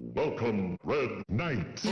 Welcome, Red Knight.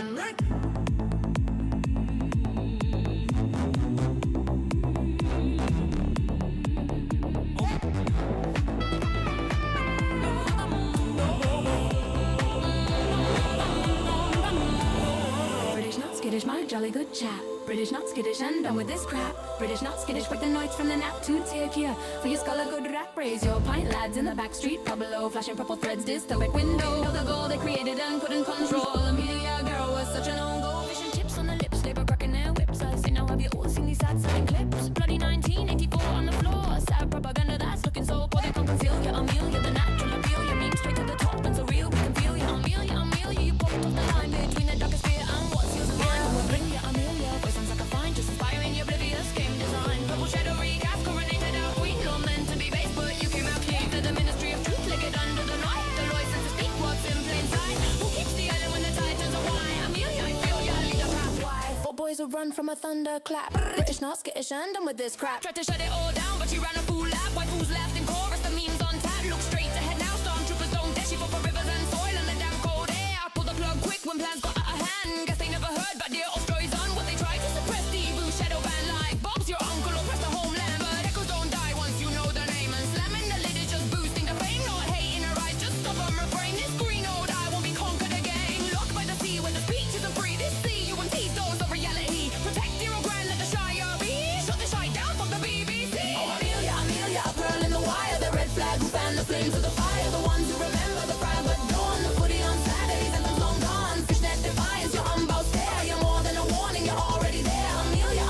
British not skittish, my jolly good chap. British not skittish and done with this crap. British not skittish, quick the noise from the nap to take you. For your skull a good rap, raise your pint lads in the back street. Pub below, flashing purple threads, dystopic window. Held the goal they created and couldn't control. Amelia girl was such an own goal. Fish and chips on the lips, Labour cracking their whips. I say now have you all seen these sad selling clips? Bloody 1984 on the floor. Sad propaganda that's looking so poor they can't conceal you. Amelia, the natural appeal. You mean straight to the top and so real we can feel you. Amelia, you popped off the line between the darkest fear and what's yours and mine. We'll bring you Amelia, voice sounds like a fine, just inspiring your oblivious game design. Purple shadowy gas coronated our queen, not meant to be base, but you came out clean to the ministry of truth. Lick it under the night, the license to speak what's in plain sight. Who keeps the island when the tide turns a wine? Amelia, I feel ya, lead the path. Why? Four boys will run from a thunderclap. British not skittish and done with this crap. Tried to shut it all down, but she ran a fool lap. Why fools left in chorus, the memes on tap. Look straight ahead now, stormtroopers don't dash. She fought for rivers and soil and the damn cold air. Pull the plug quick when plans got out of hand. Guess they never heard about dear Ostroy's on what they tried to suppress. The blue shadow band like Bob's your uncle oppressed the homeland. But echoes don't die once you know their name. And slamming the lid is just boosting the fame. Not hating her eyes, just stop and refrain. This green old eye won't be conquered again. Locked by the sea where the speech isn't free. This sea you and tease those of reality. Protect your own grand, let the Shire be. Shut the shite down, fuck the BBC. Oh Amelia, a pearl in the wire. The red flag who fan the flames of the fire. The ones who remember the fire but dawn. The footy on Saturdays and the long gone. Fishnet defiance, your unbound stare. You're more than a warning, you're already there. Amelia,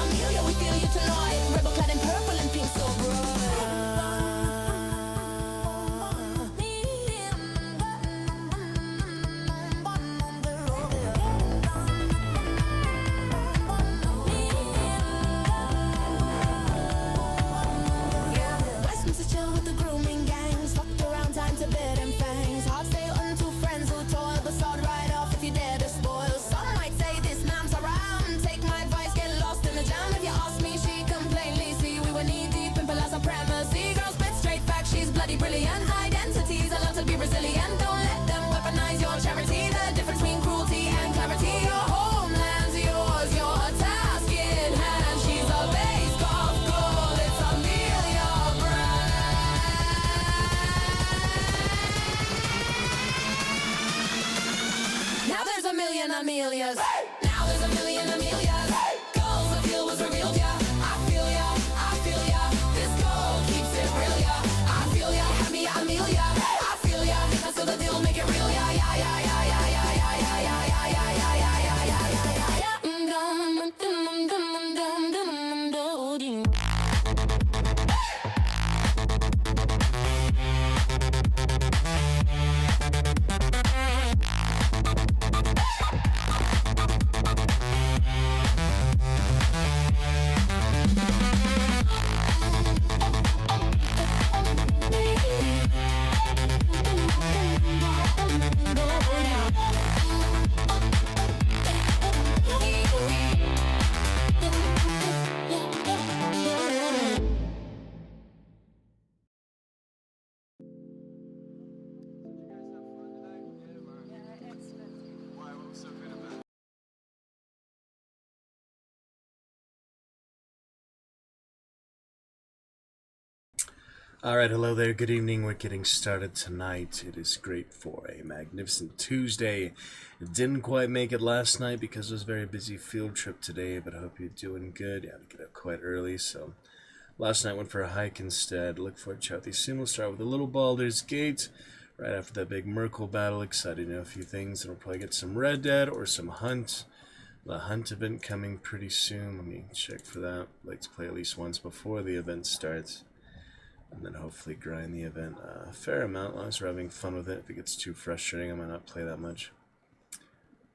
we feel you tonight. Rebel clad in purple and pink so bright. Westminster chill with the grooming gangs. Fucked around, time to bed and fangs. Hard stay unto friends who toil, but start right off if you dare to spoil. Some might say this man's around. Take my advice, get lost in the jam. If you ask me, she can plainly see we were knee deep in Palazzo supremacy. Girl spit straight facts, she's bloody brilliant. Identities, allowed to be resilient. Don't let them weaponize your charity. The difference between cruelty and clarity. Your homeland's yours, your task in hand. She's a base golf goal. It's Amelia Brand. Now there's a million Amelias. Now there's a million Amelias. Goals of feel was revealed, yeah. I feel ya. This goal keeps it real, yeah. I feel ya, have me, Amelia. I feel ya, let's do the deal, make it real, yeah. Alright, hello there, good evening. We're getting started tonight. It is great for a magnificent Tuesday. Didn't quite make it last night because it was a very busy field trip today, but I hope you're doing good. Yeah, I had to get up quite early, so last night went for a hike instead. Look forward to chat with you soon. We'll start with a little Baldur's Gate right after that big Myrkul battle. Excited to know a few things, and we'll probably get some Red Dead or some Hunt. The Hunt event coming pretty soon. Let me check for that. I'd like to play at least once before the event starts. And then hopefully grind the event a fair amount, as long as we're having fun with it. If it gets too frustrating, I might not play that much.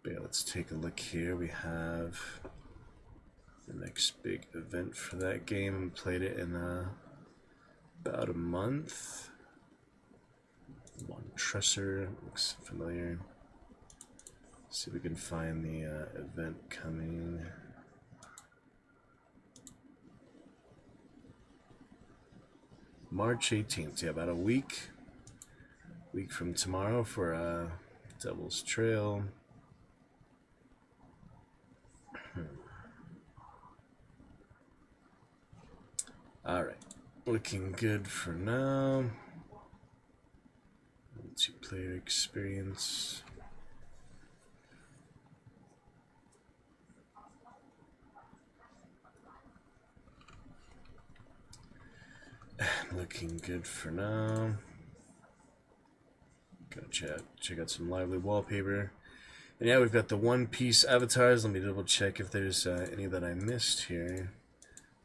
But yeah, let's take a look here. We have the next big event for that game. I played it in about a month. One Tresser, looks familiar. See if we can find the event coming. March 18th, yeah, about a week from tomorrow for Devil's Trail. Alright, looking good for now. Multiplayer experience. Looking good for now. Go check out some lively wallpaper. And yeah, we've got the One Piece avatars. Let me double check if there's any that I missed here.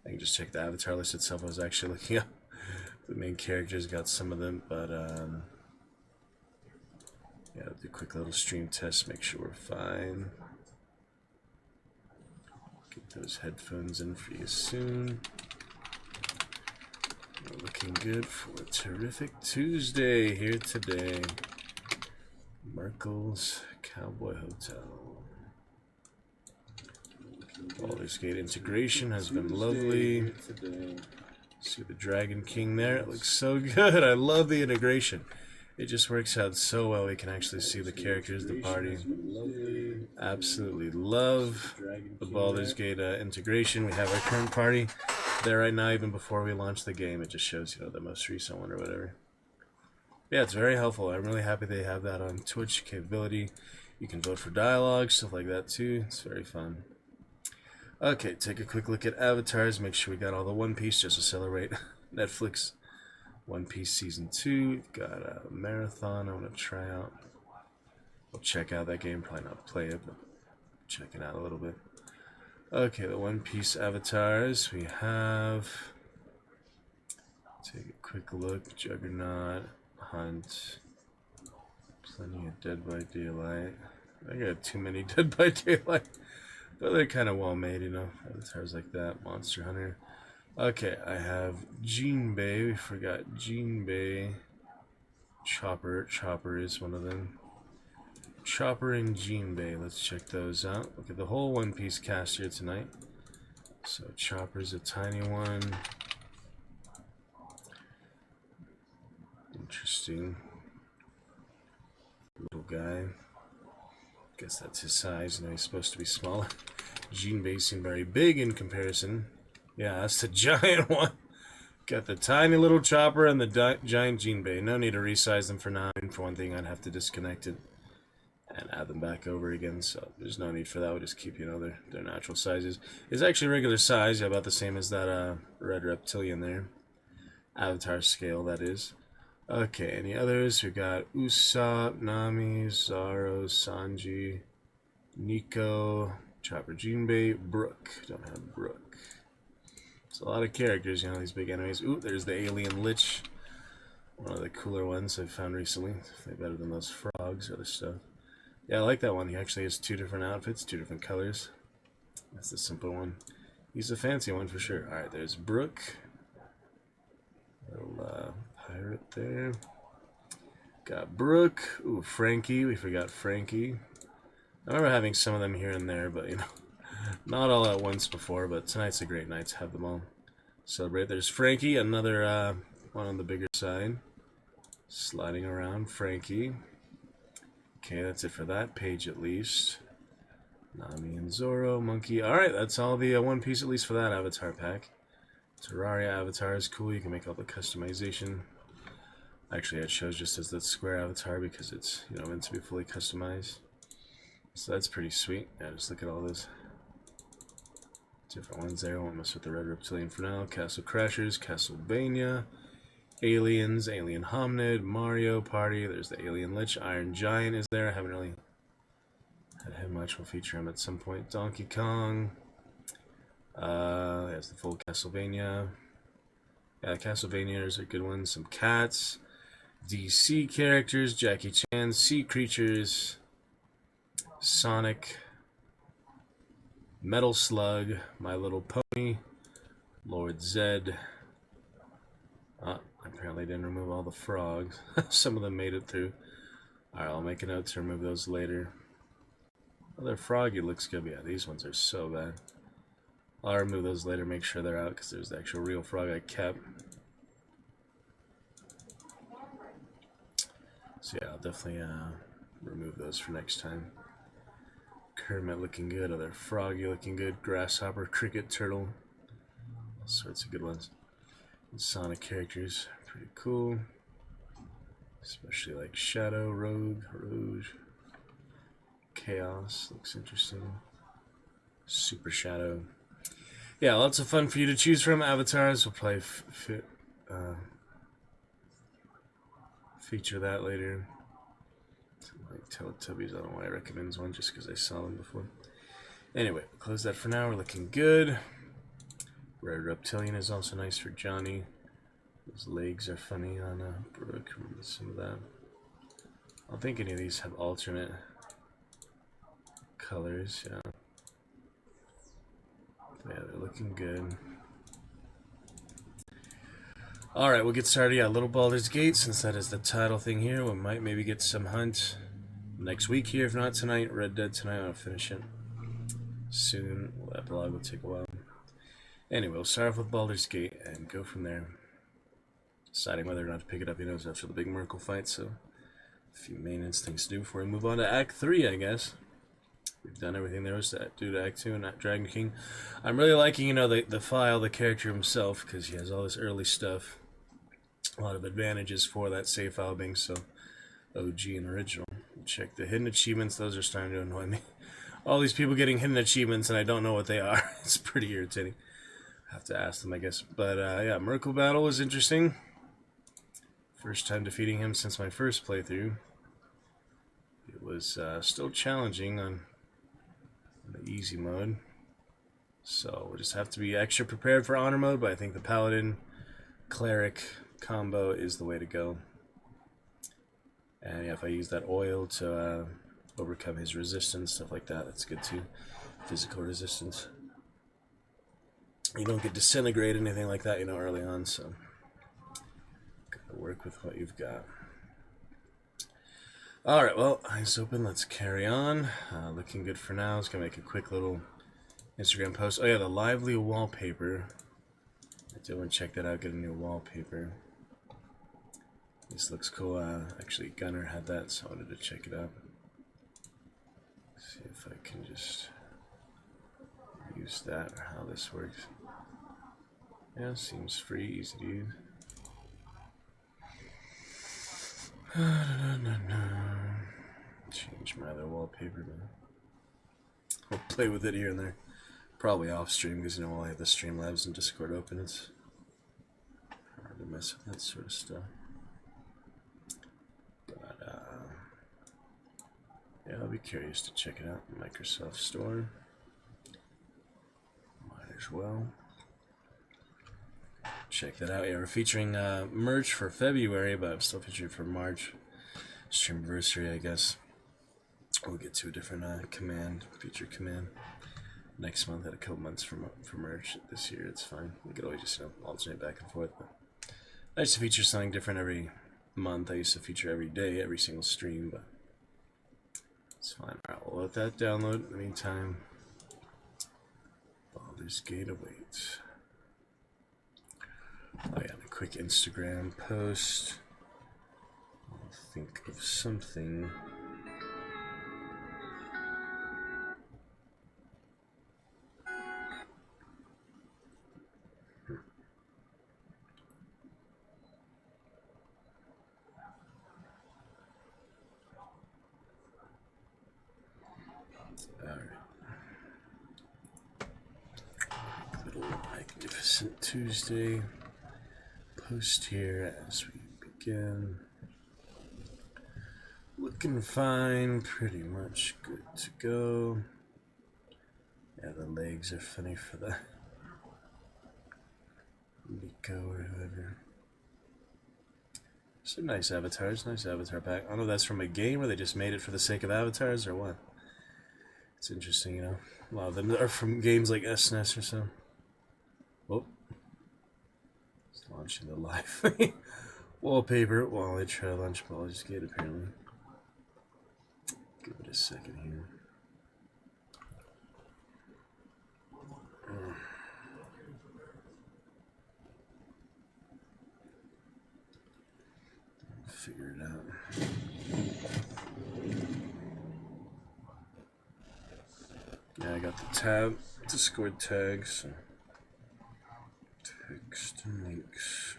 I can just check the avatar list itself. I was actually looking up the main characters, got some of them, but yeah, I'll do a quick little stream test, make sure we're fine. Get those headphones in for you soon. We're looking good for a terrific Tuesday here today. Myrkul's Cowboy Hotel. Baldur's Gate integration has been lovely. See the Dragon King there? It looks so good. I love the integration. It just works out so well. We can actually see the characters, the party. Absolutely love the Baldur's Gate integration. We have our current party there right now, even before we launch the game. It just shows, you know, the most recent one or whatever. Yeah, it's very helpful. I'm really happy they have that on Twitch capability. You can vote for dialogue, stuff like that too. It's very fun. Okay, take a quick look at avatars. Make sure we got all the One Piece just to celebrate Netflix. One Piece Season 2. We've got a Marathon I want to try out. We'll check out that game. Probably not play it, but check it out a little bit. Okay, the One Piece avatars. We have... Take a quick look. Juggernaut. Hunt. Plenty of Dead by Daylight. I got too many Dead by Daylight. But they're kind of well made, you know. Avatars like that. Monster Hunter. Okay, I have Jinbei. We forgot Jinbei. Chopper. Chopper is one of them. Chopper and Jinbei. Let's check those out. Look at the whole One Piece cast here tonight. So Chopper's a tiny one. Interesting. Little guy. Guess that's his size. You know, he's supposed to be smaller. Jinbei seemed very big in comparison. Yeah, that's the giant one. Got the tiny little Chopper and the giant Jinbei. No need to resize them for now. And for one thing, I'd have to disconnect it and add them back over again. So there's no need for that. We'll just keep, you know, their natural sizes. It's actually regular size, yeah, about the same as that red reptilian there. Avatar scale, that is. Okay, any others? We got Usopp, Nami, Zoro, Sanji, Nico, Chopper, Jinbei, Brook. Don't have Brook. It's a lot of characters, you know, these big enemies. Ooh, there's the alien lich. One of the cooler ones I've found recently. They're better than those frogs or other stuff. Yeah, I like that one. He actually has two different outfits, two different colors. That's the simple one. He's a fancy one for sure. Alright, there's Brook. Little pirate there. Got Brook. Ooh, Frankie. We forgot Frankie. I remember having some of them here and there, but, you know, not all at once before, but tonight's a great night to have them all celebrate. There's Frankie, another one on the bigger side. Sliding around, Frankie. Okay, that's it for that page at least. Nami and Zoro, Monkey. Alright, that's all the One Piece at least for that avatar pack. Terraria avatar is cool. You can make all the customization. Actually, it shows just as that square avatar because it's, you know, meant to be fully customized. So that's pretty sweet. Yeah, just look at all those different ones there. I won't mess with the red reptilian for now. Castle Crashers, Castlevania, Aliens, Alien Hominid, Mario Party. There's the Alien Lich. Iron Giant is there. I haven't really had him much. We'll feature him at some point. Donkey Kong. There's the full Castlevania. Yeah, Castlevanias are good ones. Some cats. DC characters. Jackie Chan. Sea creatures. Sonic. Metal Slug. My Little Pony. Lord Zed. Apparently didn't remove all the frogs. Some of them made it through. Alright, I'll make a note to remove those later. Other froggy looks good. Yeah, these ones are so bad. I'll remove those later, make sure they're out, because there's the actual real frog I kept. So yeah, I'll definitely remove those for next time. Kermit looking good, other Froggy looking good, Grasshopper, Cricket, Turtle, all sorts of good ones. And Sonic characters, pretty cool. Especially like Shadow, Rogue, Rouge, Chaos, looks interesting. Super Shadow. Yeah, lots of fun for you to choose from. Avatars, we'll probably feature that later. Like Teletubbies, I don't know why I recommend one, just because I saw them before. Anyway, close that for now. We're looking good. Red Reptilian is also nice for Johnny. His legs are funny on Brooke. Remember some of that. I don't think any of these have alternate colors. Yeah, they're looking good. Alright, we'll get started. Yeah, Little Baldur's Gate, since that is the title thing here. We might maybe get some Hunt next week here, if not tonight. Red Dead tonight, I'll finish it soon. Well, that epilogue will take a while. Anyway, we'll start off with Baldur's Gate and go from there. Deciding whether or not to pick it up, after the big Myrkul fight, so a few maintenance things to do before we move on to Act 3, I guess. We've done everything there was to do to Act 2 and Dragon King. I'm really liking, the file, the character himself, because he has all this early stuff. A lot of advantages for that save file being so OG and original. Check the hidden achievements, those are starting to annoy me. All these people getting hidden achievements and I don't know what they are. It's pretty irritating. I have to ask them, I guess. But yeah, Myrkul battle was interesting. First time defeating him since my first playthrough. It was still challenging on the easy mode. So we'll just have to be extra prepared for honor mode, but I think the Paladin Cleric combo is the way to go. And yeah, if I use that oil to overcome his resistance, stuff like that, that's good too. Physical resistance. You don't get disintegrated, anything like that, early on, so gotta work with what you've got. Alright, well, eyes open, let's carry on. Looking good for now. I was gonna make a quick little Instagram post. Oh yeah, the Lively wallpaper. I did want to check that out, get a new wallpaper. This looks cool. Actually, Gunner had that, so I wanted to check it out. See if I can just use that or how this works. Yeah, seems free, easy to use. Change my other wallpaper, man. We'll play with it here and there. Probably off stream because while I have the Streamlabs and Discord open, it's hard to mess with that sort of stuff. But yeah, I'll be curious to check it out. Microsoft Store. Might as well check that out. Yeah, we're featuring merch for February, but I'm still featuring for March. Streamversary, I guess. We'll get to a different feature command next month. Had a couple months for merch. This year it's fine. We could always just alternate back and forth. But I used to feature something different every month. I used to feature every day, every single stream, but it's fine. Alright, we'll let that download. In the meantime, Baldur's Gate awaits. Oh yeah, a quick Instagram post. I'll think of something. Magnificent Tuesday post here as we begin. Looking fine, pretty much good to go. Yeah, the legs are funny for the Nico or whoever. Some nice avatars, nice avatar pack. I don't know if that's from a game or they just made it for the sake of avatars or what. It's interesting, A lot of them are from games like SNES or so. Oh, it's launching the live wallpaper while I try to launch Baldur's Gate, apparently. Give it a second here. Figure it out. Yeah, I got the tab, Discord tags, text and links.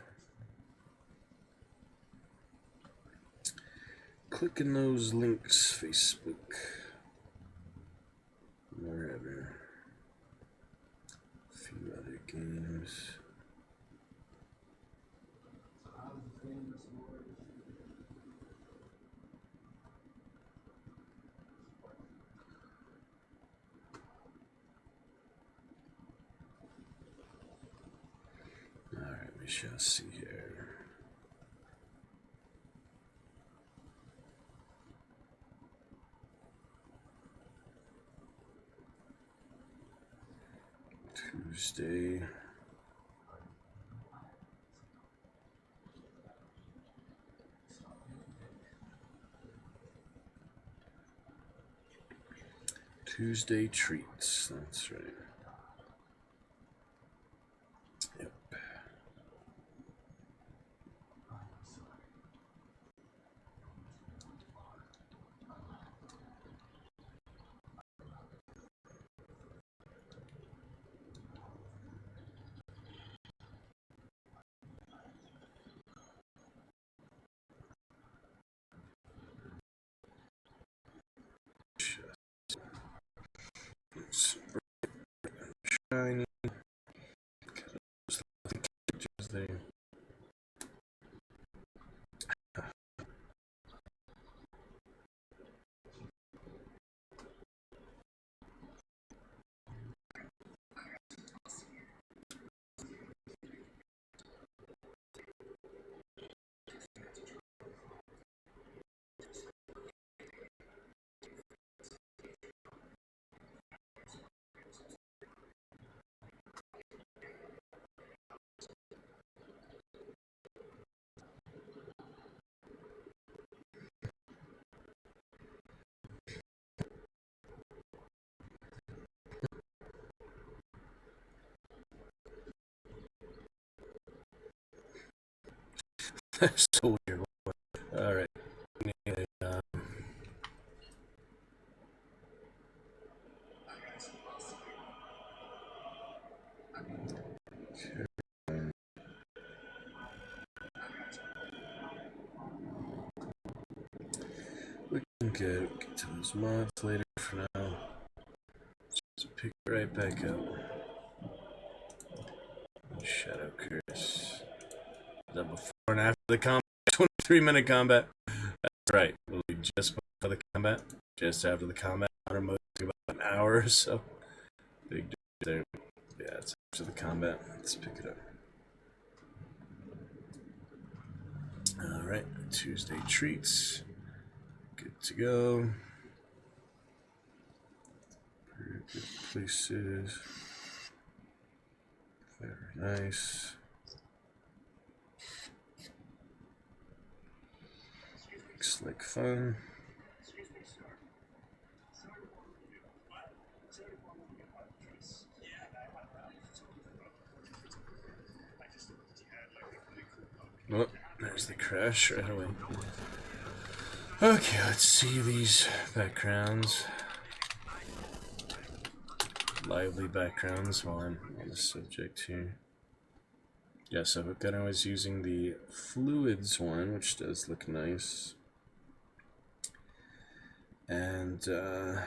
Clicking those links, Facebook, wherever. A few other games. Alright, we shall see here. Tuesday. Tuesday treats, that's right. Yep. It's shiny. Tuesday. That's so weird. Alright. Anyway, we can get to those mods later for now. Just pick it right back up. Shadow Curse. Is that before and after the combat? 23-minute combat. That's right. We'll be just before the combat. Just after the combat. Honor mode took about an hour or so. Big difference there. Yeah, it's after the combat. Let's pick it up. Alright, Tuesday treats. Good to go. Very good places. Very nice. Looks like fun. Oh, there's the crash right away. Okay, let's see these backgrounds. Lively backgrounds while I'm on the subject here. Yeah, so Hookgunner was using the fluids one, which does look nice. And I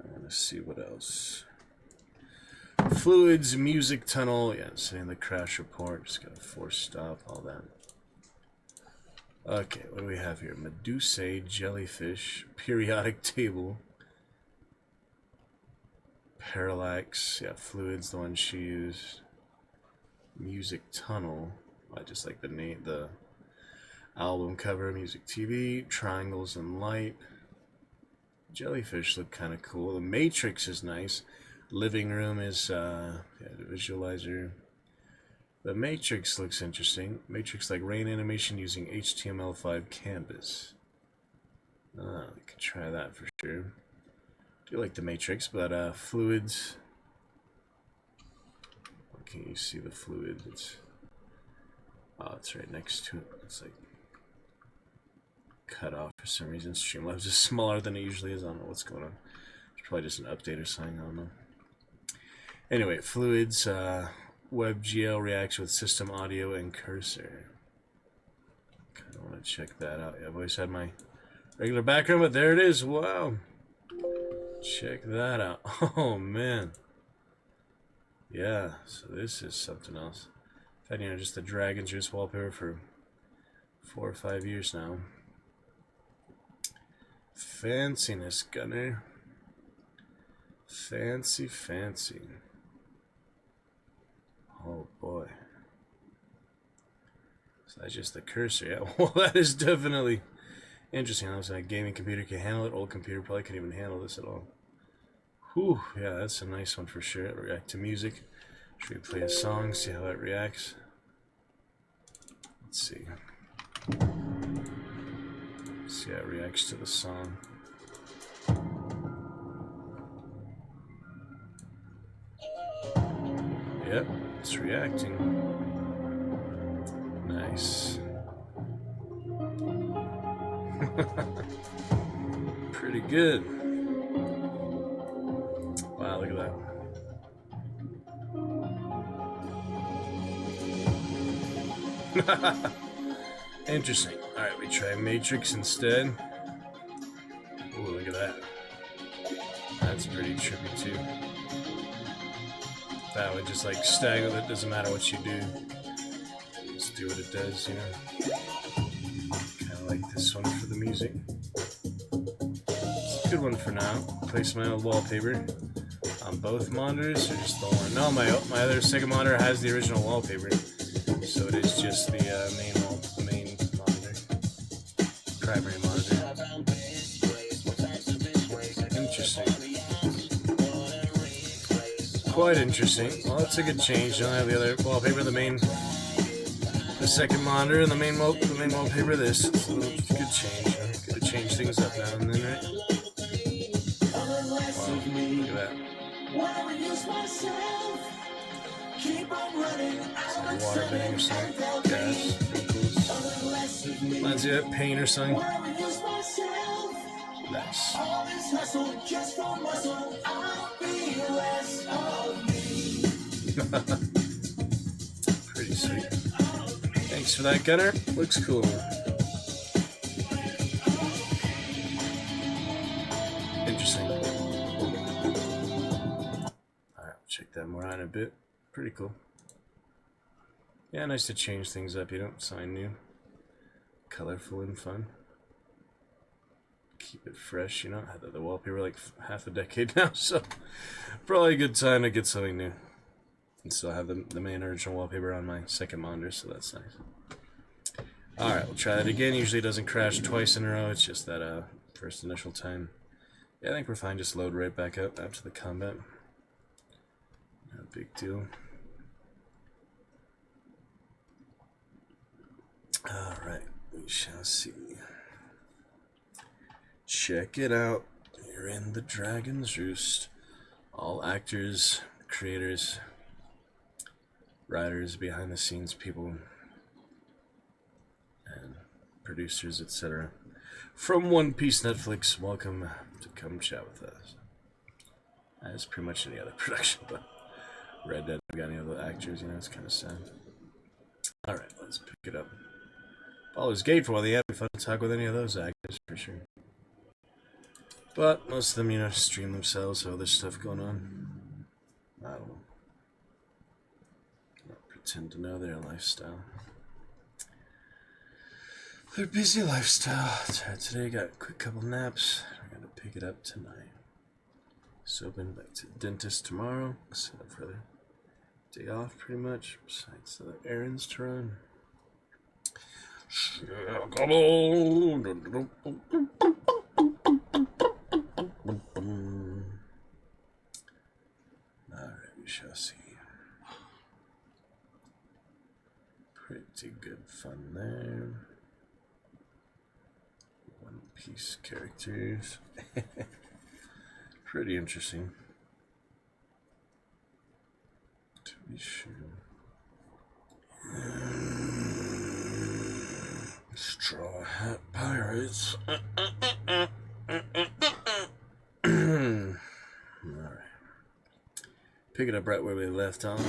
want to see what else. Fluids, music tunnel, yeah, saying the crash report, just gotta force stop, all that. Okay, what do we have here? Medusae, jellyfish, periodic table, parallax, yeah, fluids, the one she used. Music tunnel, I just like the name, the album cover, music TV, triangles and light. Jellyfish look kind of cool. The Matrix is nice. Living room is yeah, the visualizer. The Matrix looks interesting. Matrix like rain animation using HTML5 canvas. We could try that for sure. Do like the Matrix, but fluids. Okay, you see the fluid. It's right next to it. It's like cut off for some reason. Streamlabs is smaller than it usually is. I don't know what's going on. It's probably just an update or something. I don't know. Anyway, fluids, WebGL reacts with system audio and cursor. Kind of want to check that out. Yeah, I've always had my regular background, but there it is. Wow. Check that out. Oh, man. Yeah, so this is something else. I've had, just the drag and juice wallpaper for 4 or 5 years now. Fanciness, Gunner. Fancy, fancy. Oh boy. So that's just the cursor. Yeah, well, that is definitely interesting. I was like, gaming computer can handle it. Old computer probably can't even handle this at all. Whew, yeah, that's a nice one for sure. React to music. Should we play a song, see how it reacts? Let's see. See how it reacts to the song. Yep, it's reacting. Nice. Pretty good. Wow, look at that. Interesting. Alright, we try Matrix instead. Ooh, look at that. That's pretty trippy too. That would just like stagger, that doesn't matter what you do. Just do what it does, Kinda like this one for the music. It's a good one for now. Place my old wallpaper on both monitors or just the one? No, my other second monitor has the original wallpaper. So it is just the main monitor, primary monitor. Interesting. Quite interesting. Well, that's a good change. You don't have the other wallpaper, the second monitor, and the main wallpaper. This it's a good change. Good to change things up now and then, right? Wow, look at that. Some water bang or something. Gas. Reminds you of paint or something. Nice. Pretty sweet. Thanks for that, Gunner. Looks cool. Interesting. Alright, check that more out in a bit. Pretty cool. Yeah, nice to change things up, something new. Colorful and fun. Keep it fresh, I had the wallpaper like half a decade now, so probably a good time to get something new. And still have the main original wallpaper on my second monitor, so that's nice. Alright, we'll try that again. Usually it doesn't crash twice in a row, it's just that first initial time. Yeah, I think we're fine. Just load right back up after the combat. No big deal. Alright, we shall see. Check it out. You're in the Dragon's Roost. All actors, creators, writers, behind the scenes people, and producers, etc. From One Piece Netflix, welcome to come chat with us. As pretty much any other production, but Red Dead, we got any other actors, it's kind of sad. Alright, let's pick it up. Baldur's Gate, for while they have, be fun to talk with any of those actors, for sure. But most of them, stream themselves, so other stuff going on. I don't know. Not pretend to know their lifestyle. Their busy lifestyle. Today got a quick couple naps. I gotta pick it up tonight. So been back to the dentist tomorrow. Set up for the day off pretty much. Besides the errands to run. Come on. Alright, we shall see. Pretty good fun there. One Piece characters. Pretty interesting. To be sure. Let's Straw Hat Pirates. Alright. Picking up right where we left off.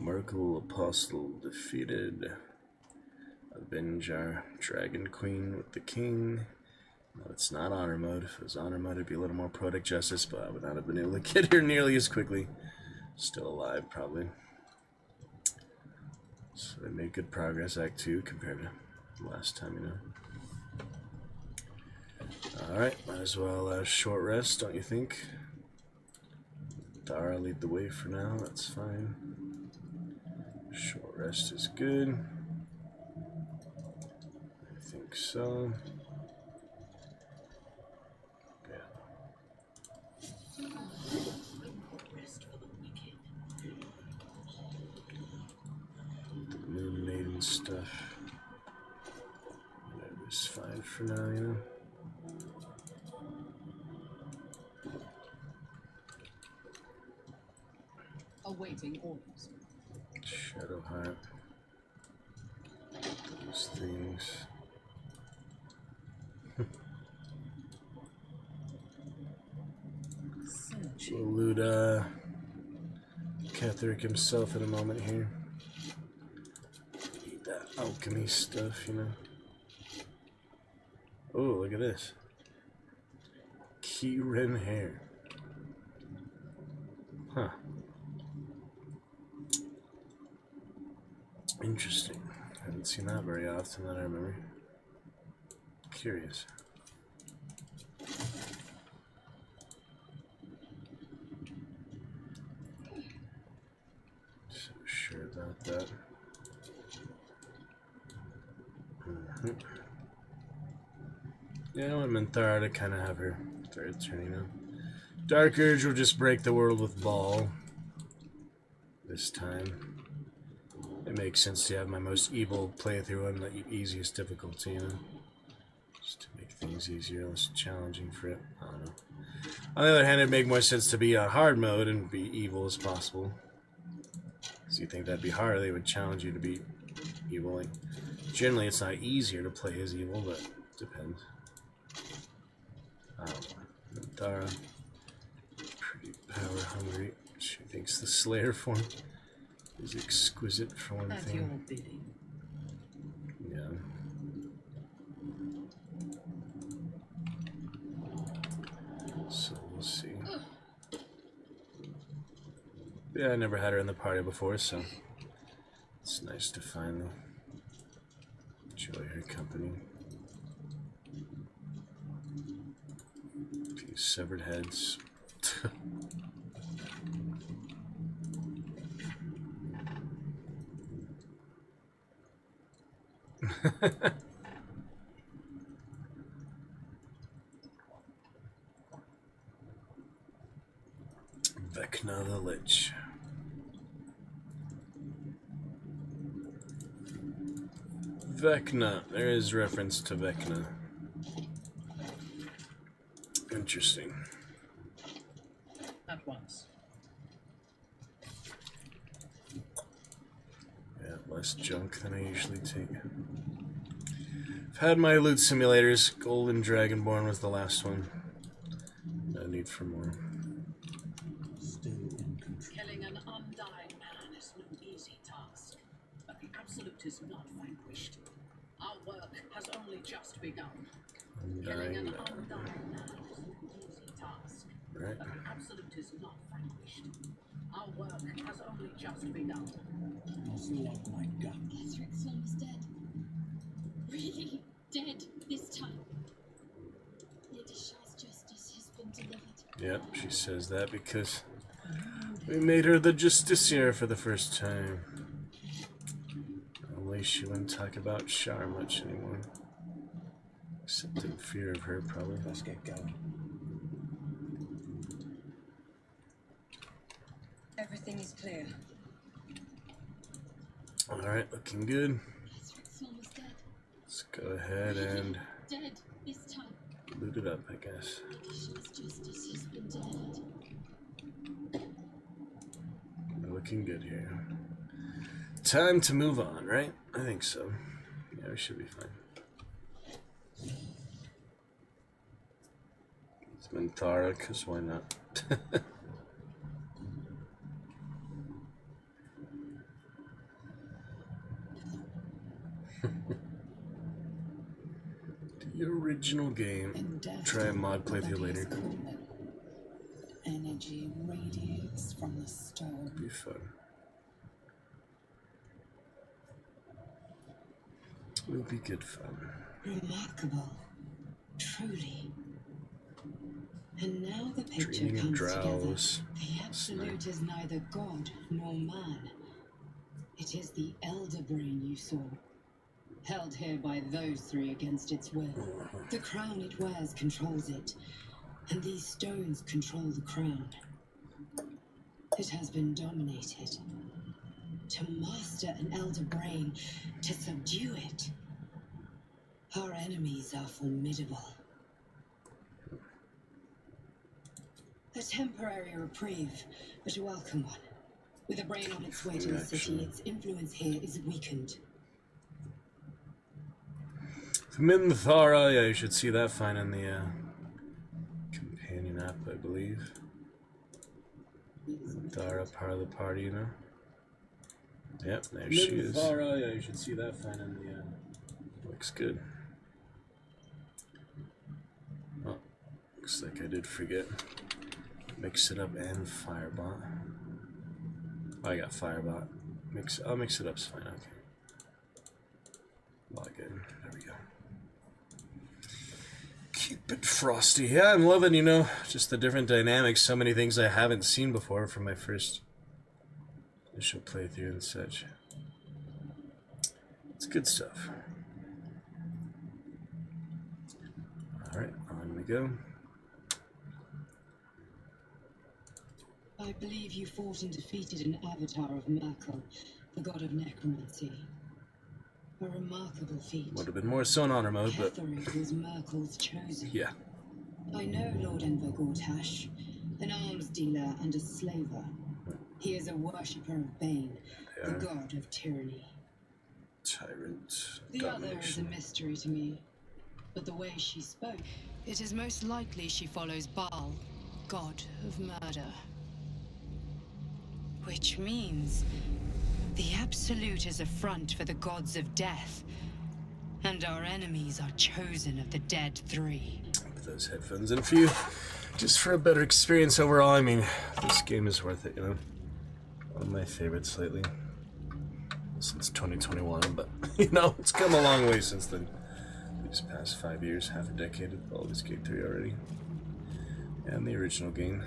Myrkul Apostle defeated. Avenge our Dragon Queen with the King. No, it's not honor mode. If it was honor mode, it'd be a little more poetic justice, but I would not have been able to get her nearly as quickly. Still alive, probably. So they made good progress, Act 2, compared to last time, you know. Alright, might as well short rest, don't you think? Dara lead the way for now, that's fine. Short rest is good. I think so. Yeah. The Moon Maiden stuff. That was fine for now, you know. Awaiting orders. Shadowheart. Those things. We'll loot Catherick himself in a moment here. Need that alchemy stuff, you know. Oh, look at this. Keyrin hair. Huh. Interesting. I haven't seen that very often that I remember. Curious. So sure about that. Yeah, I want Minthara to kind of have her third turn, you know. Dark Urge will just break the world with Ball. This time. It makes sense to have my most evil playthrough on the easiest difficulty, you know? Just to make things easier, less challenging for it. I don't know. On the other hand, it'd make more sense to be on hard mode and be evil as possible. So you think that'd be hard, they would challenge you to be evil. Like, generally, it's not easier to play as evil, but it depends. I don't know. Minthara, pretty power hungry. She thinks the Slayer form is exquisite for one At thing. your bidding. Yeah. So we'll see. Yeah, I never had her in the party before, so it's nice to finally enjoy her company. A few severed heads. Vecna the Lich. Vecna. There is reference to Vecna. Interesting. At once. Yeah, less junk than I usually take. I've had my loot simulators. Golden Dragonborn was the last one. No need for more. Still in control. Killing an undying man is no easy task, but the Absolute is not vanquished. Our work has only just begun. Killing an undying man is no easy task, Right. but the Absolute is not vanquished. Our work has only just begun. Muzzle up my gun. Catherick's almost dead. Really dead this time. Lady Shah's justice has been delivered. Yep, she says that because we made her the Justiciar for the first time. At least she wouldn't talk about Shar much anymore. Except in fear of her, probably. Let's get going. Everything is clear. Alright, looking good. Catherick's almost dead. Let's go ahead and Dead this time. loot it up, I guess. Lady Shah's justice has been delivered. We're looking good here. Time to move on, right? I think so. Yeah. Yeah, we should be fine. It's Minthara, because why not? The original game. Try a mod playthrough later. Energy radiates from the stone. Be fun. It'll be good fun. Remarkable. Truly. And now the picture Dreaming of comes together. Drows. The Absolute is neither god nor man. It is the Elder Brain you saw, held here by those three against its will. The crown it wears controls it, and these stones control the crown. It has been dominated. To master an Elder Brain, to subdue it. Our enemies are formidable. A temporary reprieve, but a welcome one. With a brain on its way to the city, its influence here is weakened. Minthara, yeah, you should see that fine in the companion app, I believe. Minthara, part of the party, you know? Yep, there she is. Minthara, yeah, you should see that fine in the looks good. Oh, looks like I did forget. Mix it up and Firebot. Oh, I got Firebot. I'll mix it up, it's fine, okay. Log in, there we go. Keep it frosty. Yeah, I'm loving, you know, just the different dynamics, so many things I haven't seen before from my first initial playthrough and such. It's good stuff. Alright, on we go. I believe you fought and defeated an avatar of Myrkul, the god of necromancy. A remarkable feat. Would have been more so in honor mode, but Ketherite was Myrkul's chosen. yeah. I know Lord Enver Gortash, an arms dealer and a slaver. He is a worshipper of Bane, the god of tyranny. Tyrant. The other is a mystery to me, but the way she spoke, it is most likely she follows Baal, god of murder. Which means the Absolute is a front for the gods of death, and our enemies are chosen of the dead three. Put those headphones in for you, just for a better experience overall. I mean, this game is worth it, you know. One of my favorites lately. Since 2021, but, you know, it's come a long way since then. These past 5 years, half a decade of Baldur's Gate 3 already. And the original game.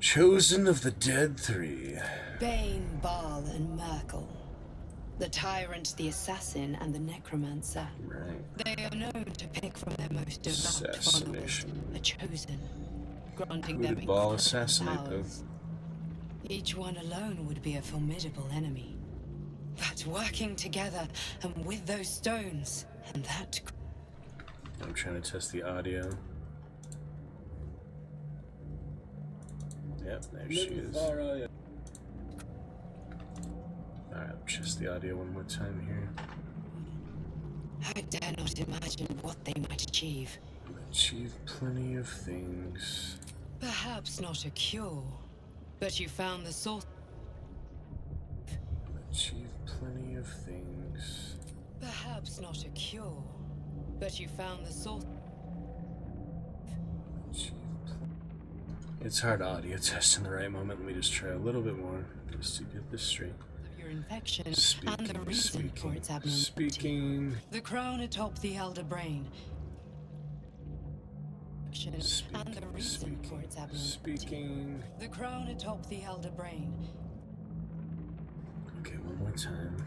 Chosen of the Dead 3. Bane, Baal, and Myrkul. The tyrant, the assassin, and the necromancer. Right. They are known to pick from their most devout followers, Assassination. the chosen, granting Who them did Baal incredible assassinate, though? powers. Each one alone would be a formidable enemy. But working together, and with those stones, and that... I'm trying to test the audio. Yep, there she is. Alright, just the audio one more time here. I dare not imagine what they might achieve. Achieve plenty of things. Perhaps not a cure, but you found the source. Achieve plenty of things. Perhaps not a cure, but you found the source. It's hard audio test in the right moment. Let me just try a little bit more just to get this straight. Your infection and the reason for its abnormality. Speaking. The crown atop the elder brain. And the reason for its abnormality. Speaking. The crown atop the elder brain. Okay, one more time.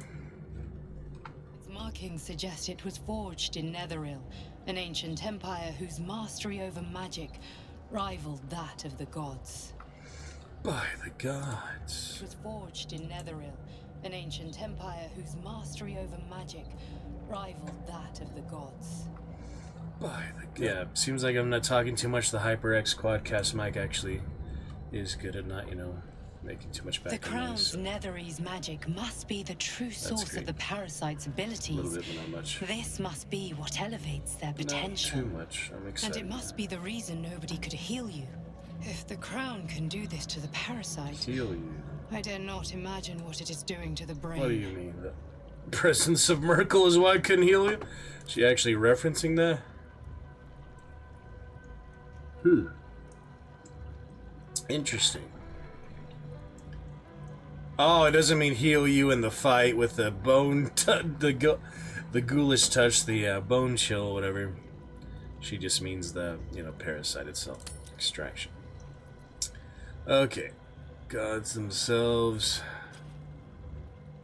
Its markings suggest it was forged in Netheril, an ancient empire whose mastery over magic rivaled that of the gods. By the gods. It was forged in Netheril, an ancient empire whose mastery over magic rivaled that of the gods. By the gods. Yeah, seems like I'm not talking too much. The HyperX Quadcast mic actually is good at not, you know, Making too much The background Crown's noise. Netherese magic must be the true source great. of the parasite's A little abilities. bit, but not much. This must be what elevates their Not potential. too much. I'm And excited. it must be the reason nobody could heal you. If the Crown can do this to the parasite, Heal you. I dare not imagine what it is doing to the brain. What do you mean? The presence of Myrkul is why I couldn't heal you? She actually referencing that? Interesting. Oh, it doesn't mean heal you in the fight with the bone, the ghoulish touch, the bone chill, or whatever. She just means the, parasite itself, extraction. Okay, gods themselves,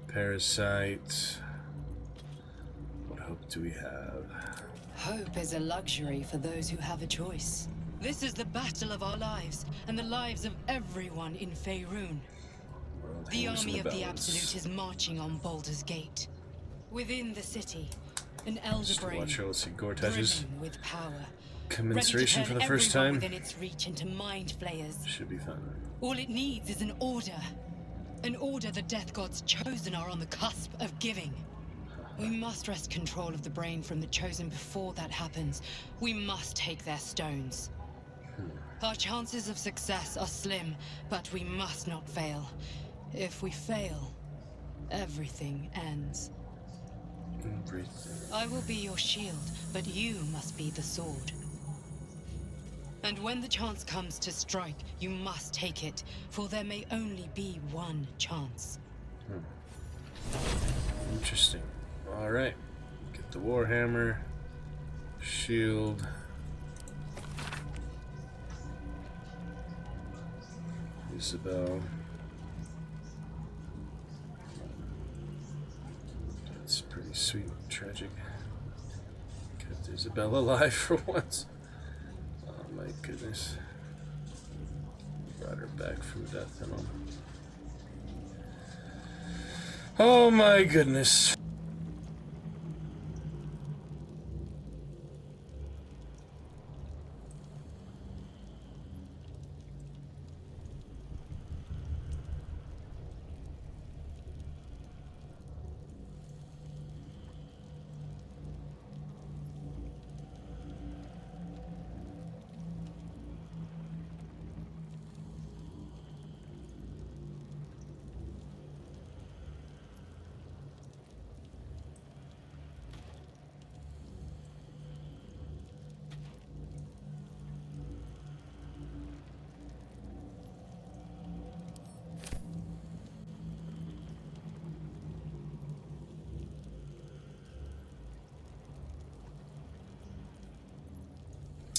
parasite. What hope do we have? Hope is a luxury for those who have a choice. This is the battle of our lives, and the lives of everyone in Faerun. World The hangs in army of the balance. Absolute is marching on Baldur's Gate. Within the city, an elder Just brain, watch her. Let's see. Gore touches. brimming with power, Commensuration ready for to the turn first everyone time. within its reach into mind flayers. Should be fun. All it needs is an order. An order the Death Gods chosen are on the cusp of giving. We must wrest control of the brain from the Chosen before that happens. We must take their stones. Our chances of success are slim, but we must not fail. If we fail, everything ends. Everything. I will be your shield, but you must be the sword. And when the chance comes to strike, you must take it, for there may only be one chance. Interesting. Alright. Get the Warhammer. Shield. Isabel. That's pretty sweet. Tragic. Kept Isabel alive for once. Oh my goodness. Brought her back from death and all. Oh my goodness.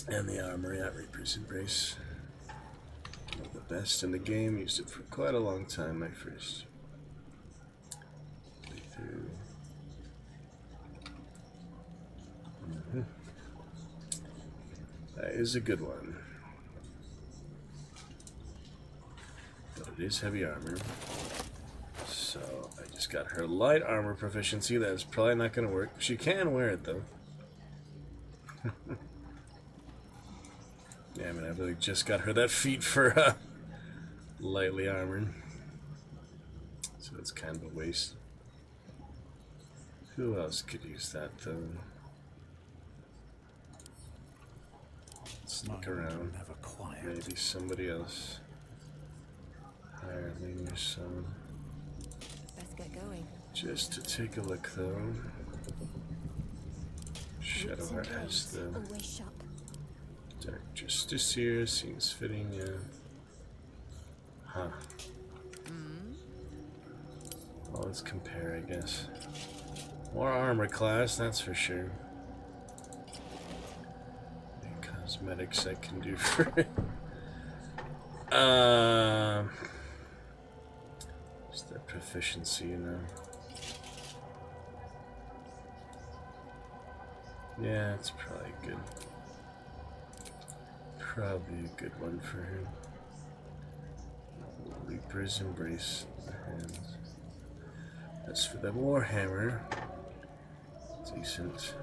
And the armory at Reaper's Embrace. One of the best in the game. Used it for quite a long time, my first playthrough. That is a good one. But it is heavy armor. So I just got her light armor proficiency. That is probably not going to work. She can wear it though. Yeah, I mean, I really just got her that feat for lightly armored. So it's kind of a waste. Who else could use that, though? Let's look around. Maybe somebody else. Hireling or some. Let's get going. Just to take a look, though. Shadowheart has the Always shop. Dark Justice here. Seems fitting, yeah. Huh. Well, let's compare, I guess. More armor class, that's for sure. Any cosmetics I can do for it. Just their proficiency, you know. Yeah, it's probably good. Probably a good one for her. Reaper's Embrace. And as for the Warhammer, decent.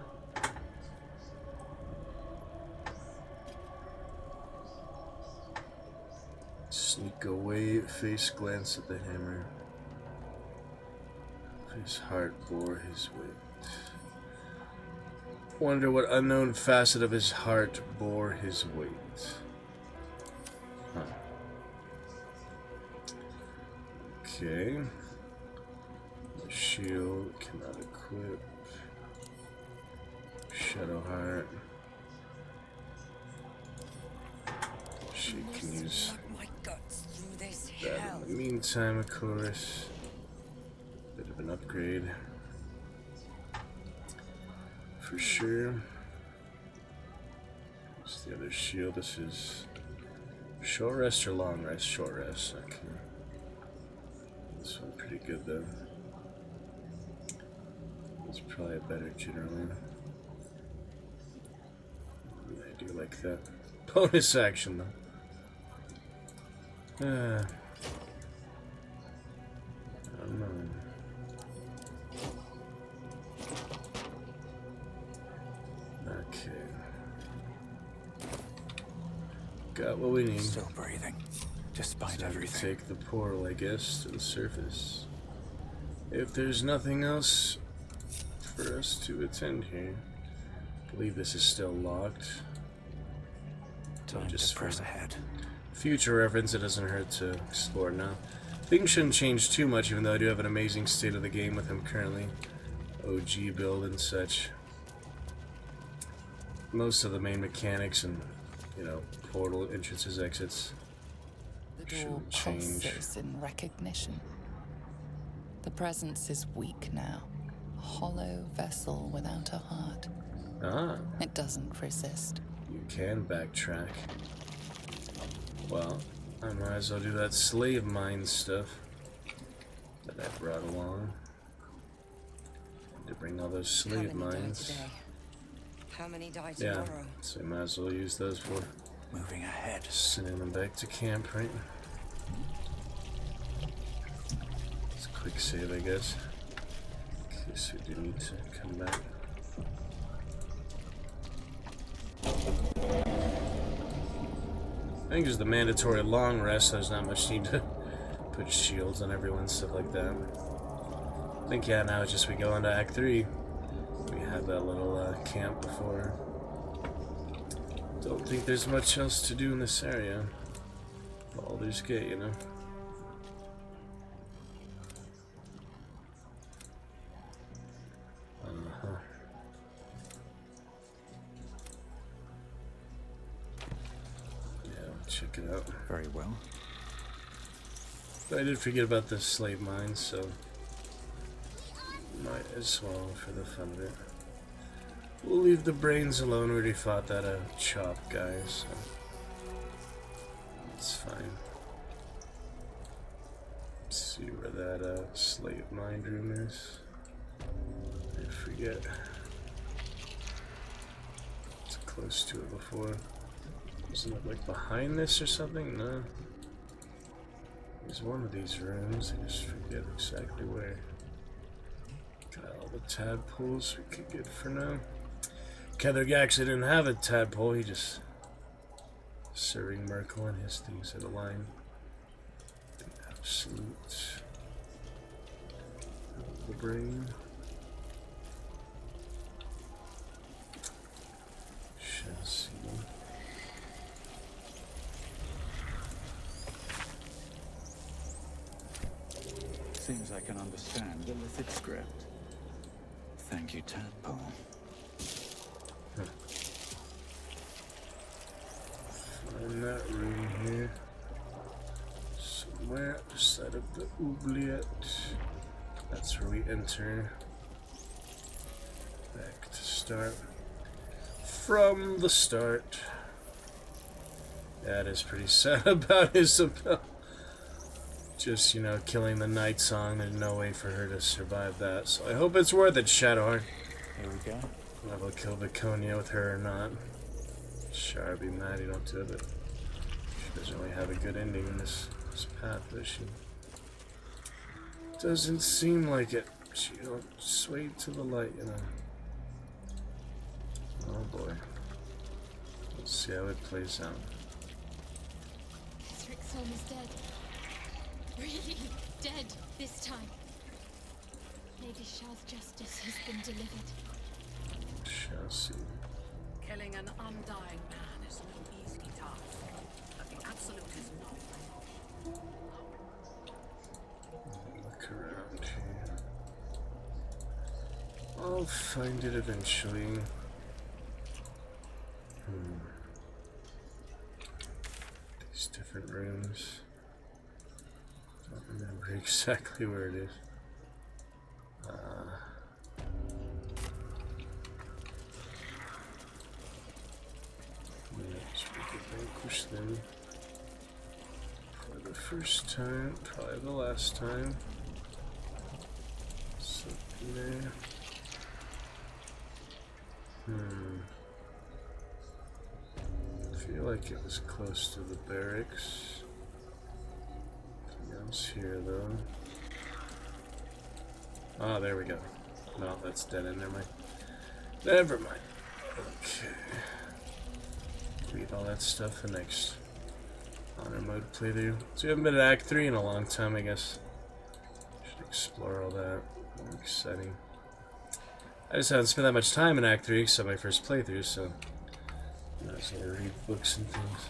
Sneak away, face glance at the hammer. His heart bore his weight. Wonder what unknown facet of his heart bore his weight. Huh. Okay. The shield cannot equip. Shadow heart. She can use that in the meantime, of course. Bit of an upgrade. For sure. What's the other shield? This is short rest or long rest? Short rest. Okay. This one pretty good though. It's probably a better generally. I do like that. Bonus action though. I don't know. Okay. Got what we need. Still breathing, despite everything. Take the portal, I guess, to the surface. If there's nothing else for us to attend here, I believe this is still locked. Time just to press for ahead. future reference, it doesn't hurt to explore now. Things shouldn't change too much, even though I do have an amazing state of the game with him currently. OG build and such. Most of the main mechanics and, you know, portal entrances, exits The door shouldn't change. pulses in recognition. The presence is weak now. A hollow vessel without a heart. Ah, It doesn't resist. you can backtrack. Well, I might as well do that slave mine stuff that I brought along. To bring all those slave mines. How many die Yeah, tomorrow? so I might as well use those for Moving ahead. sending them back to camp, right? It's a quick save, I guess. In case we do need to come back. I think there's the mandatory long rest, so there's not much need to put shields on everyone, stuff like that. I think, yeah, now it's just we go on to Act 3. We have that little camp before. Don't think there's much else to do in this area. Baldur's Gate, you know. Yeah, check it out. Very well. But I did forget about the slave mines, so might as well for the fun of it. We'll leave the brains alone. We already fought that chop guy, so it's fine. Let's see where that slave mine room is. I forget. It's close to it before. Isn't it like behind this or something? No. There's one of these rooms. I just forget exactly where. Got all the tadpoles we could get for now. Kendrick actually didn't have a tadpole, he just serving Myrkul and his things at a line. The absolute. The brain. Shall see. Seems I can understand the lithic script. Thank you, Tadpole. Find that room here. Somewhere outside of the oubliette. That's where we enter. Back to start. From the start. That is pretty sad about Isabel. Just, you know, killing the night song. There's no way for her to survive that. So I hope it's worth it, Shadowheart. Here we go. Whether I'll kill Viconia with her or not. Sure, I'd be mad you don't do it, but she doesn't really have a good ending in this path, does she? Doesn't seem like it. She don't sway to the light, you know. Oh boy. Let's see how it plays out. Soul is dead. Really dead this time. Lady Shah's justice has been delivered. Shall see. Killing an undying man is no easy task, but the absolute is not. Look around here. I'll find it eventually. These different rooms. Don't remember exactly where it is. Let's vanquish them for the first time, probably the last time. Something there. I feel like it was close to the barracks. Nothing else here though. Ah, there we go. No, that's dead end. Never mind. Never mind. Okay. Read all that stuff the next honor mode playthrough. So we haven't been at Act 3 in a long time, I guess. Should explore all that. More exciting. I just haven't spent that much time in Act 3 except my first playthrough, so I just want to read books and things.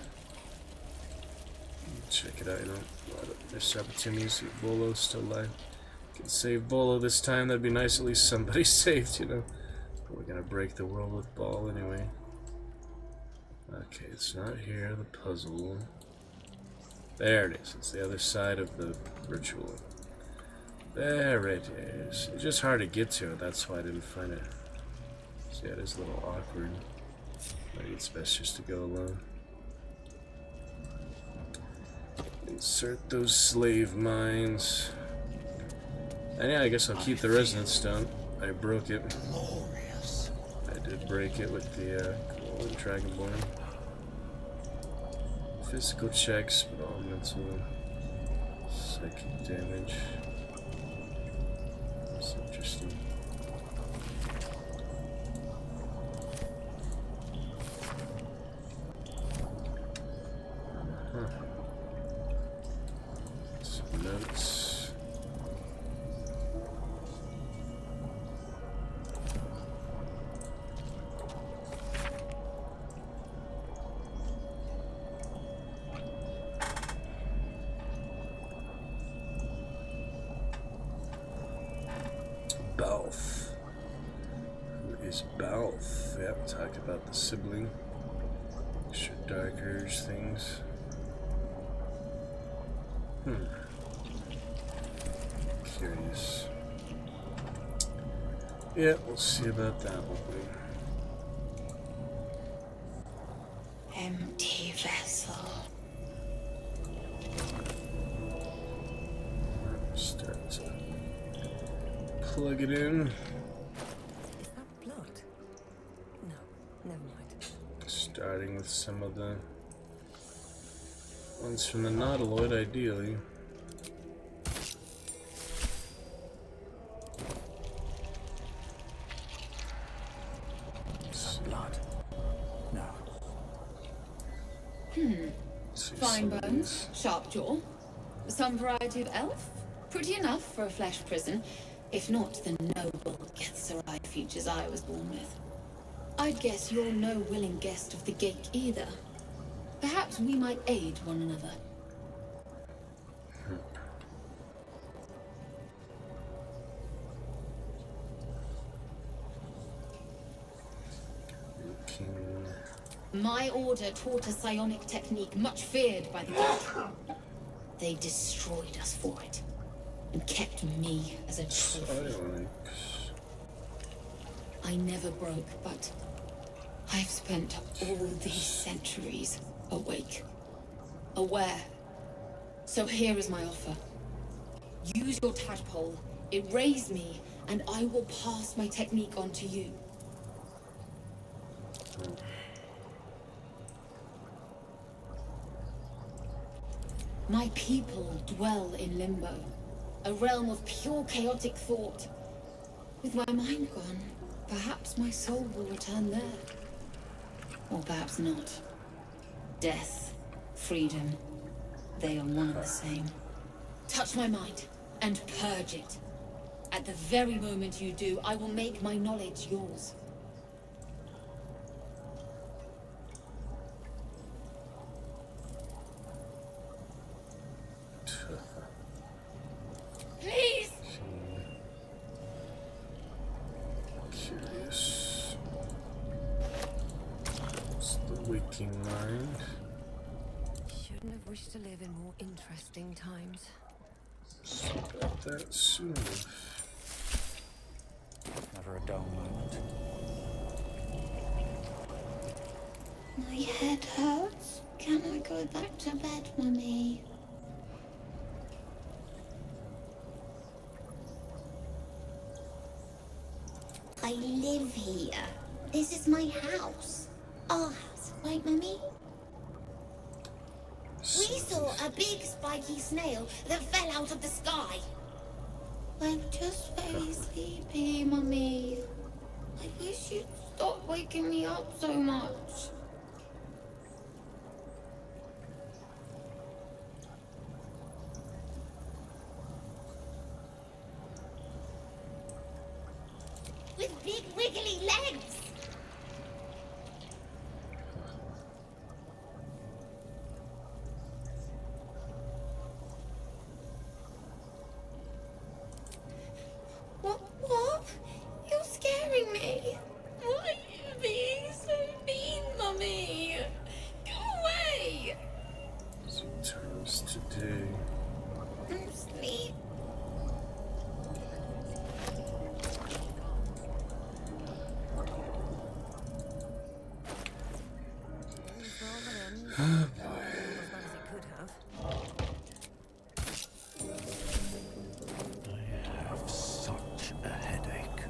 Check it out, you know. A lot of missed opportunities. Volo's still alive. Can save Volo this time. That'd be nice. At least somebody saved, you know. But we're gonna break the world with Ball anyway. Okay, it's not here. The puzzle. There it is. It's the other side of the ritual. There it is. It's just hard to get to it. That's why I didn't find it. So yeah, it is a little awkward. Maybe it's best just to go alone. Insert those slave mines. And yeah, I guess I'll keep the resonance stone. I broke it. Glorious. I did break it with the Dragonborn. Physical checks, but all mental. Psychic damage. That's interesting. Some notes. Balth. Who is Balth? Yep, talk about the sibling. Extra dark urge things. Curious. Yeah, we'll see about that one. Empty vessel. Start to plug it in. Is that blood? No, never mind. Starting with some of the ones from the Nautiloid, ideally. Blood. No. Fine bones, sharp jaw, some variety of elf. Pretty enough for a flesh prison, if not the noble Gethzerai features I was born with. I'd guess you're no willing guest of the gate either. Perhaps we might aid one another. My order taught a psionic technique much feared by the gate. They destroyed us for it, and kept me as a trophy. I never broke, but I've spent all these centuries awake, aware. So here is my offer. Use your tadpole, erase me, and I will pass my technique on to you. My people dwell in limbo, a realm of pure chaotic thought. With my mind gone, perhaps my soul will return there. Or perhaps not. Death, freedom, They are one and the same. Touch my mind and purge it. At the very moment you do, I will make my knowledge yours. Please! Curious. It's the waking mind. Shouldn't have wished to live in more interesting times. So about that soon. Never a dull moment. My head hurts. Can I go back to bed, Mummy? I live here. This is my house. Our house, right, Mummy? We saw a big spiky snail that fell out of the sky. I'm just very sleepy, Mummy. I wish you'd stop waking me up so much. With big wiggly legs. What? You're scaring me. Why are you being so mean, Mummy? Go away. Sometimes today. I'm asleep. Oh boy. As bad as it could have. I have such a headache.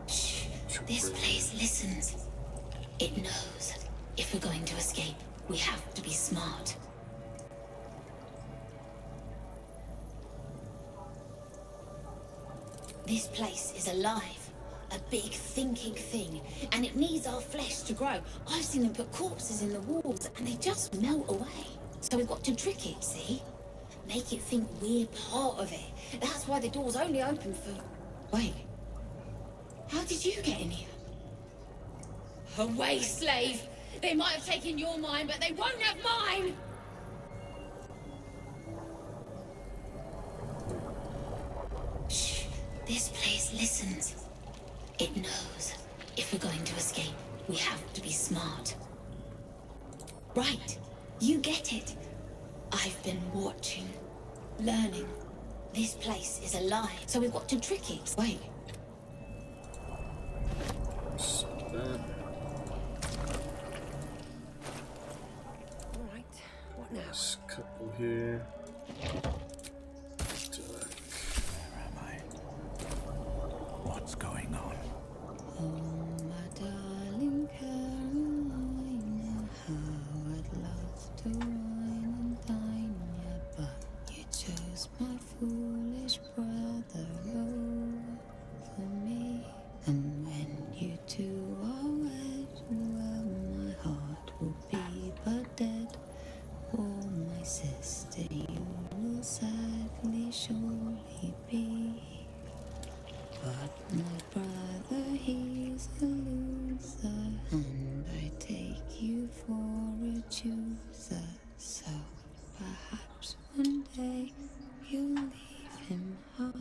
Shh. This place listens. It knows. If we're going to escape, we have to be smart. This place is alive. A big thinking thing, and it needs our flesh to grow. I've seen them put corpses in the walls, and they just melt away. So we've got to trick it, see? Make it think we're part of it. That's why the door's only open for... Wait. How did you get in here? Away, slave! They might have taken your mind, but they won't have mine! Shh. This place listens. It knows. If we're going to escape, we have to be smart. Right. You get it. I've been watching. Learning. This place is alive, so we've got to trick it. Wait. So that. All right. What now? There's a couple here. Where am I? What's going on? Oh, my darling Carolina, how I'd love to wine and dine ya, but you chose my foolish brother over me. And when you two are wed, well, my heart will be but dead. Oh, my sister, you will sadly surely be. But my brother, he's a loser, and I take you for a chooser. So perhaps one day you'll leave him high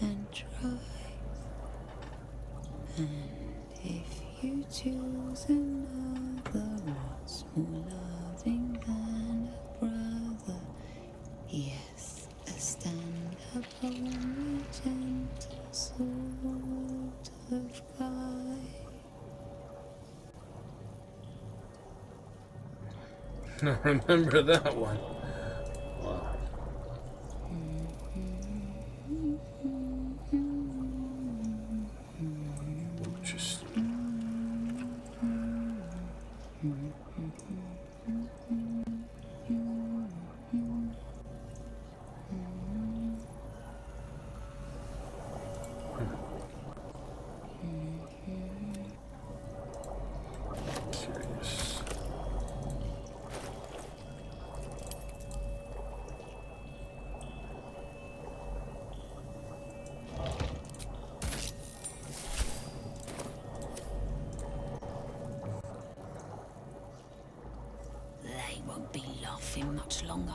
and dry. And if you choose another, what's more loving than a brother? Yes, a stand upon a gentle sort of guy. I remember that one. Wow. Interesting. Curious. nothing much longer.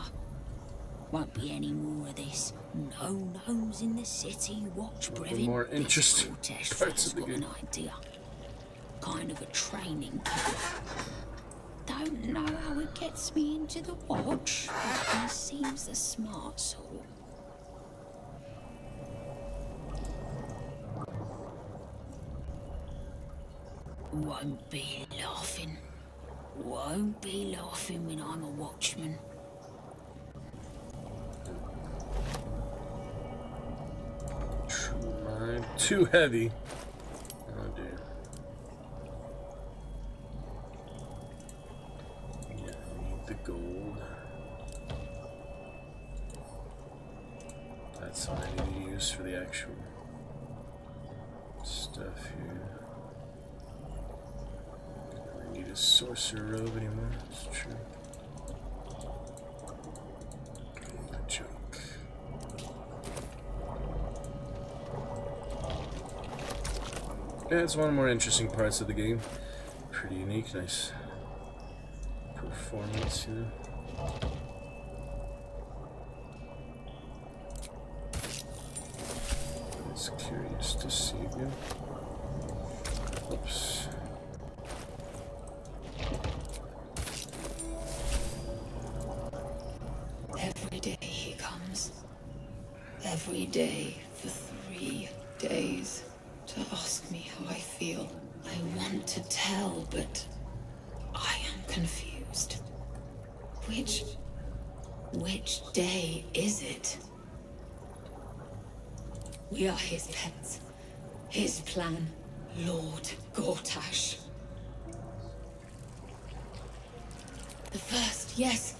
Won't be any more of this. No gnomes in the city. Watch, Brevin. More interesting This parts of the got game. an idea. Kind of a training camp. Don't know how it gets me into the watch, but he seems the smart sort. Won't be laughing. Won't be laughing when I'm a watchman. True mind. Too heavy. Oh dear. Yeah, I need the gold. That's what I need to use for the actual stuff here. I don't need a sorcerer robe anymore. That's true. The junk. Yeah, it's one of the more interesting parts of the game. Pretty unique, nice performance, you know. It's curious to see again. Oops. Every day he comes. Every day for 3 days to ask me how I feel. I want to tell, but I am confused. Which day is it? We are his pets. His plan, Lord Gortash. The first, yes.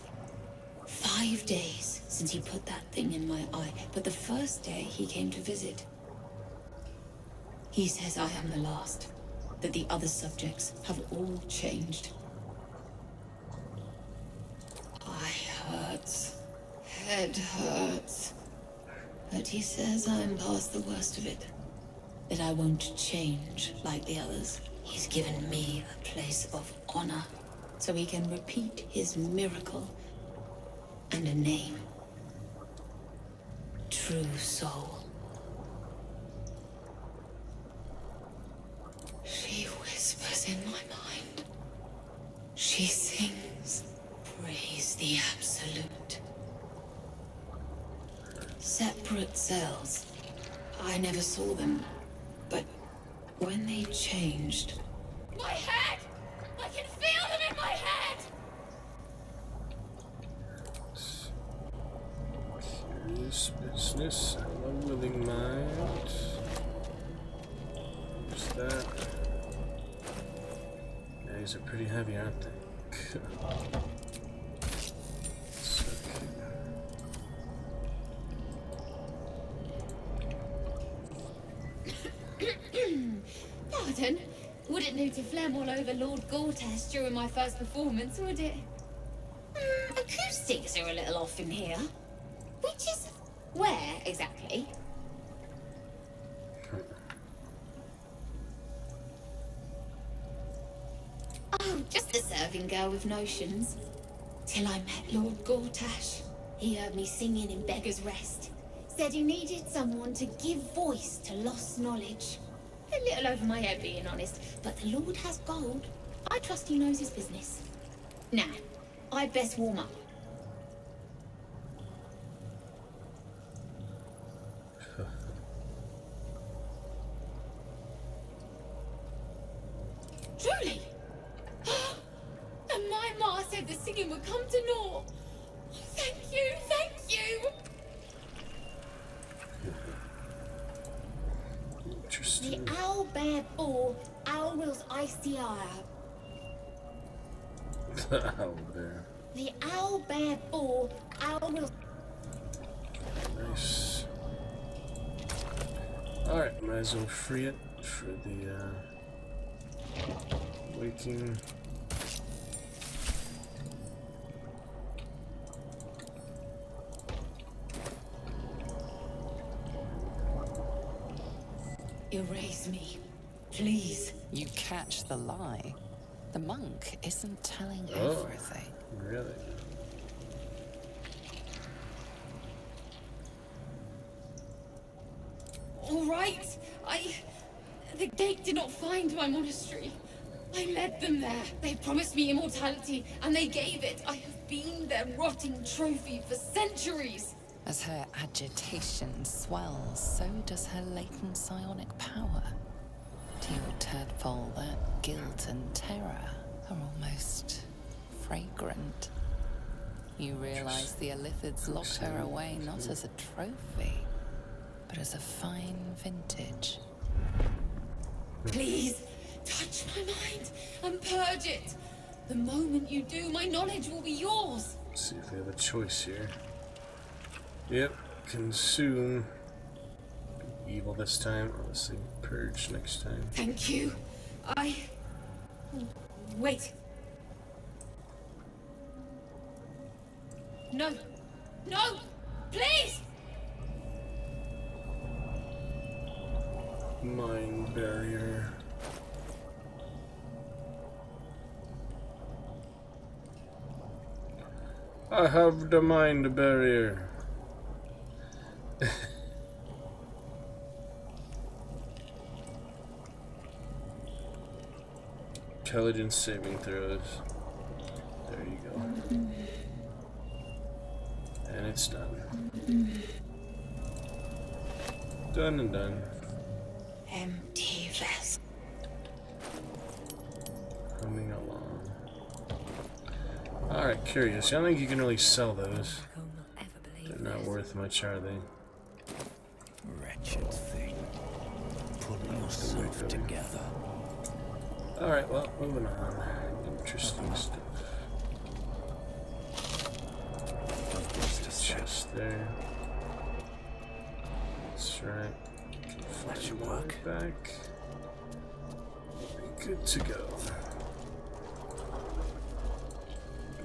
5 days since he put that thing in my eye, but the first day he came to visit. He says I am the last, that the other subjects have all changed. Eye hurts, head hurts, but he says I'm past the worst of it, that I won't change like the others. He's given me a place of honor, so he can repeat his miracle and a name. True Soul. She whispers in my mind. She sings, praise the Absolute. Separate cells. I never saw them, but when they changed... My head! I can feel them in my head! Curious business. Hello, willing mind. What's that? Yeah, these are pretty heavy, aren't they? So Pardon? Wouldn't need to phlegm all over Lord Gortash during my first performance, would it? Acoustics are a little off in here. Which is... where, exactly? Oh, just a serving girl with notions. Till I met Lord Gortash. He heard me singing in Beggar's Rest. Said he needed someone to give voice to lost knowledge. A little over my head, being honest, but the Lord has gold. I trust he knows his business. Now, I'd best warm up. Truly? And my ma said the singing would come to naught. Thank you, thank you! interesting. The owl bear bore, owl will's icy ire. Owl bear. The owl bear bore, owl will's... Nice. Alright, might as well free it for the waking. Erase me, please. You catch the lie. The monk isn't telling Oh. everything. Really? all right. The gate did not find my monastery. I led them there. They promised me immortality, and they gave it. I have been their rotting trophy for centuries. As her agitation swells, so does her latent psionic power. To your tadpole, that guilt and terror are almost fragrant. You realize the Illithids locked her away not as a trophy, but as a fine vintage. Please, touch my mind and purge it. The moment you do, my knowledge will be yours. Let's see if we have a choice here. Yep, consume. Evil this time. Obviously, purge next time. Thank you. Wait. No. No! Please! Mind barrier. I have the mind barrier. Intelligence saving throws. There you go. And it's done. Done and done. Empty vessel. Coming along. Alright, curious. I don't think you can really sell those. They're not worth much, are they? Wretched thing. Pull yourself together. Alright, well, moving on. Interesting stuff. Chest there. That's right. That should work. Back. Good to go.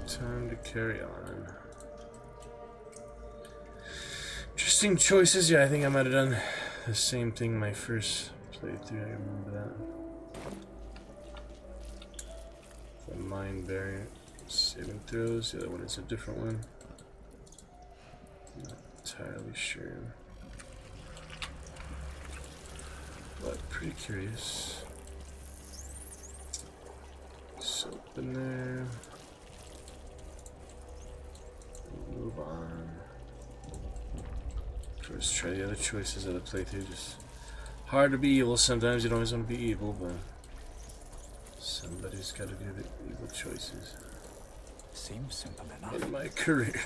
Time to carry on. Interesting choices. Yeah, I think I might have done the same thing my first playthrough. I remember that. The mind barrier. Saving throws. The other one is a different one. Not entirely sure. But pretty curious. Soap in there. Move on. First, try the other choices of the playthrough. Just hard to be evil. Sometimes you don't always want to be evil, but somebody's got to do the evil choices. Seems simple enough. In my career,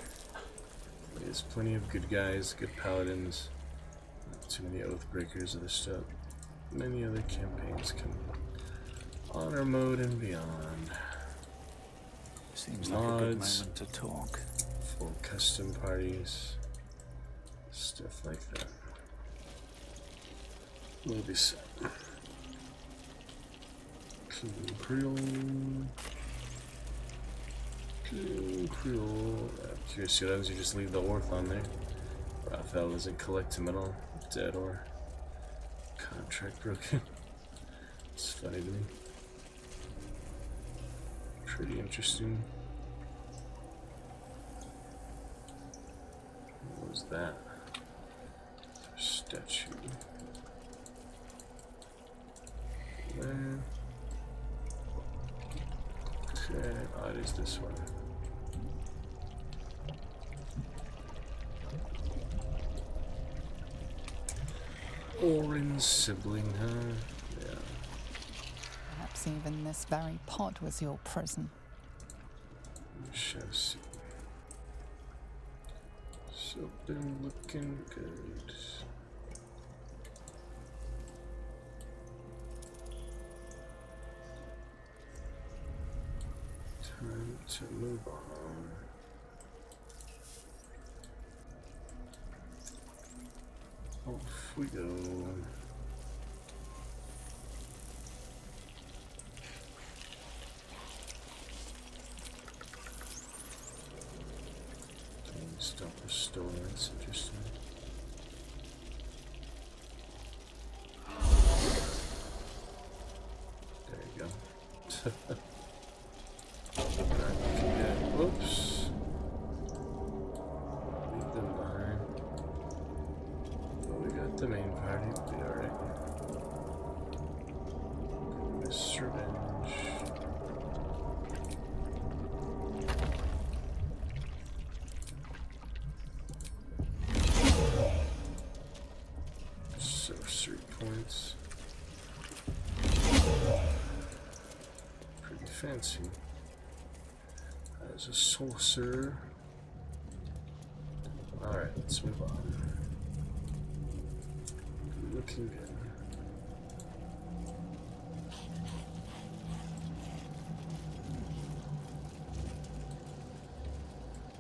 there's plenty of good guys, good paladins. Not too many oath breakers of this stuff. Many other campaigns coming. Honor mode and beyond. Seems like a good moment to talk. Full custom parties. Stuff like that. We'll be set. King Creole. King Creole. I'm curious what happens. You just leave the Orth on there. Raphael doesn't collect him at all. Dead or contract broken. It's funny to me. Pretty interesting. What was that? Statue. There. Okay, oh, it is this one. Orin's sibling, huh? Yeah. Perhaps even this very pot was your prison. We shall see. Something looking good. Time to move on. Off we go. Stop the store, that's interesting. There you go. Whoops. Leave them behind. But we got the main party. This revenge. Sorcery points. Pretty fancy. As a sorcerer. Alright, let's move on. Looking good.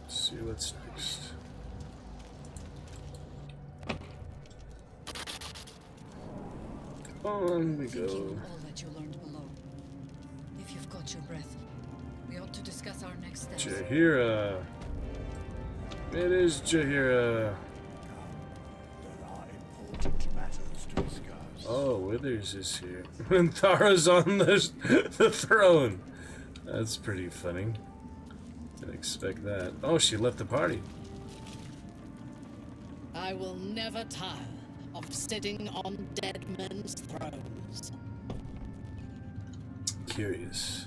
Let's see what's next. On we go. All that you learned below. If you've got your breath, we ought to discuss our next steps. Jahira. It is Jahira. There are important matters to discuss. Oh, Withers is here. And Thara's on the throne. That's pretty funny. Didn't expect that. Oh, she left the party. I will never tire of sitting on dead men's thrones. Curious.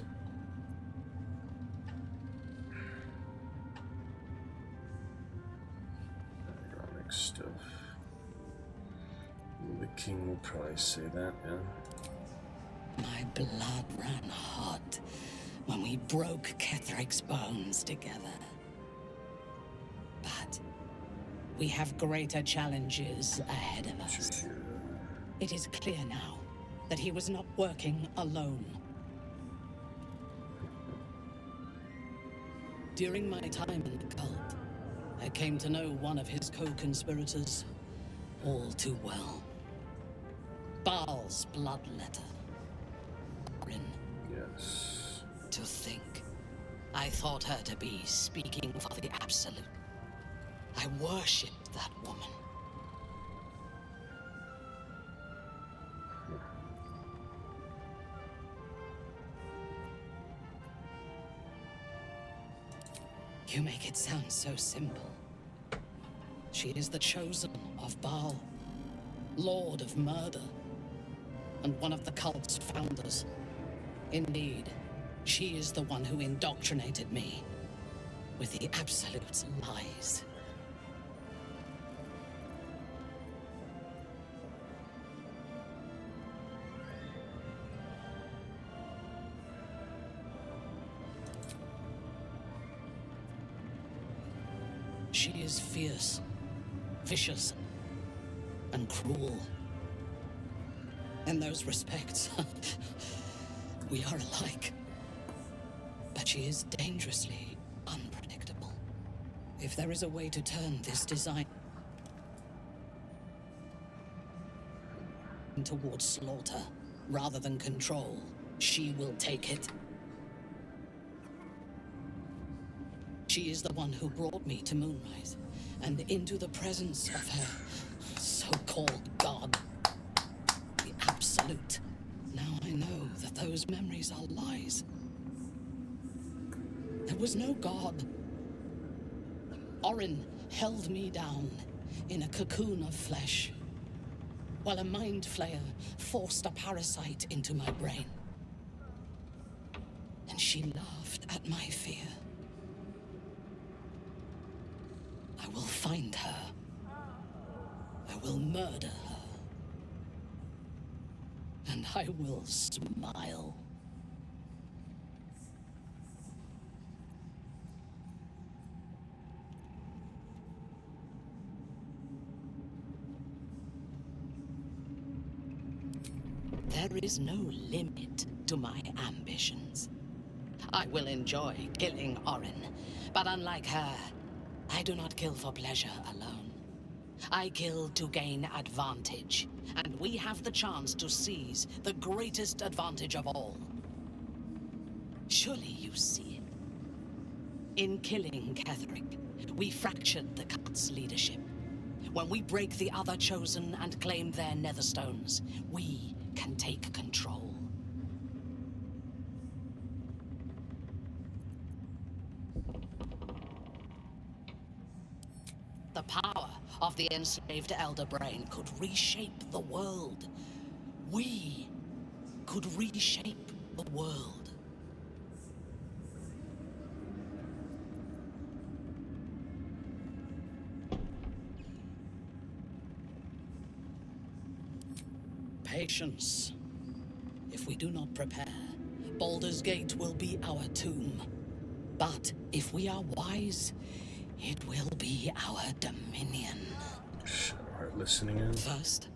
Ironic stuff. The king will probably say that, yeah. My blood ran hot when we broke Kethric's bones together. But we have greater challenges ahead of us. It is clear now that he was not working alone. During my time in the cult, I came to know one of his co-conspirators all too well. Baal's bloodletter. Rin. Yes. To think, I thought her to be speaking for the Absolute. I worshipped that woman. You make it sound so simple. She is the chosen of Baal, Lord of Murder, and one of the cult's founders. Indeed, she is the one who indoctrinated me with the Absolute's lies. She is fierce, vicious, and cruel. In those respects, we are alike. But she is dangerously unpredictable. If there is a way to turn this design towards slaughter rather than control, she will take it. She is the one who brought me to Moonrise and into the presence of her so-called god, the Absolute. Now I know that those memories are lies. There was no god. Orin held me down in a cocoon of flesh, while a mind flayer forced a parasite into my brain. And she laughed at my fear. I will find her. I will murder her. And I will smile. There is no limit to my ambitions. I will enjoy killing Orin, but unlike her, I do not kill for pleasure alone. I kill to gain advantage, and we have the chance to seize the greatest advantage of all. Surely you see it. In killing Ketheric, we fractured the cult's leadership. When we break the other chosen and claim their netherstones, we can take control. The power of the enslaved Elder Brain could reshape the world. We could reshape the world. Patience. If we do not prepare, Baldur's Gate will be our tomb. But if we are wise, it will be our dominion. Heart listening in. First,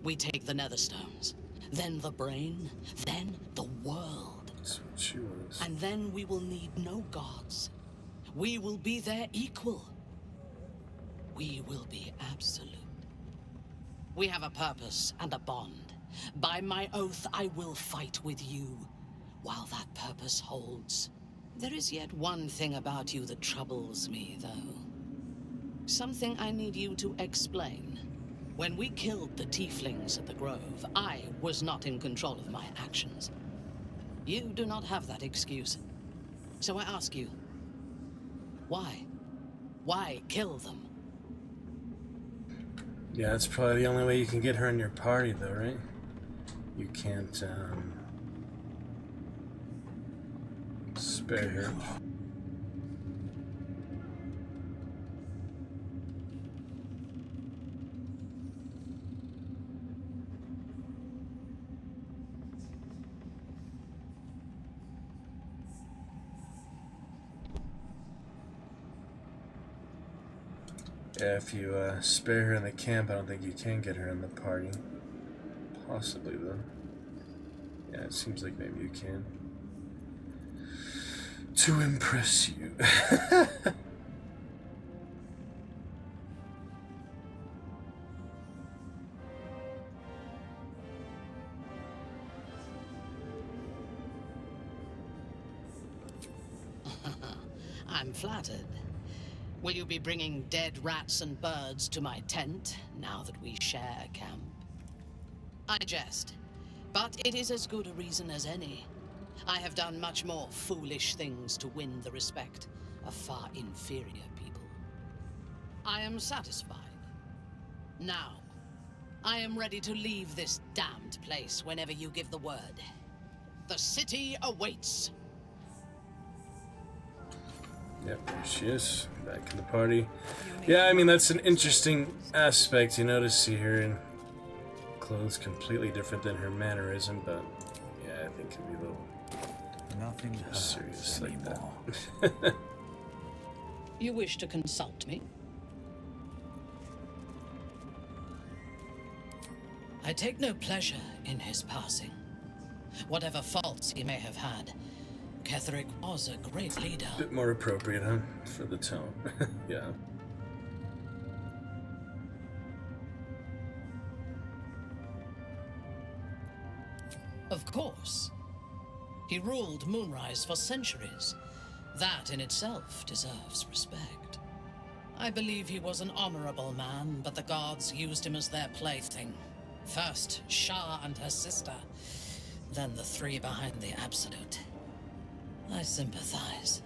we take the Netherstones, then the brain, then the world. That's what she was. And then we will need no gods. We will be their equal. We will be absolute. We have a purpose and a bond. By my oath, I will fight with you, while that purpose holds. There is yet one thing about you that troubles me, though. Something I need you to explain. When we killed the tieflings at the Grove, I was not in control of my actions. You do not have that excuse. So I ask you, why? Why kill them? Yeah, that's probably the only way you can get her in your party, though, right? You can't, spare her. Yeah, if you spare her in the camp, I don't think you can get her in the party. Possibly, though. Yeah, it seems like maybe you can. To impress you. I'm flattered. Will you be bringing dead rats and birds to my tent, now that we share a camp? I jest, but it is as good a reason as any. I have done much more foolish things to win the respect of far inferior people. I am satisfied. Now, I am ready to leave this damned place whenever you give the word. The city awaits. Yep, there she is. Back in the party. Yeah, I mean, that's an interesting aspect, you know, to see her in clothes completely different than her mannerism, but yeah, I think it'd be a little Nothing serious like that. You wish to consult me? I take no pleasure in his passing. Whatever faults he may have had, Ketheric was a great leader. Bit more appropriate, huh? For the tone. Yeah. Of course. He ruled Moonrise for centuries. That in itself deserves respect. I believe he was an honorable man, but the gods used him as their plaything. First, Shah and her sister, then the three behind the Absolute. I sympathize.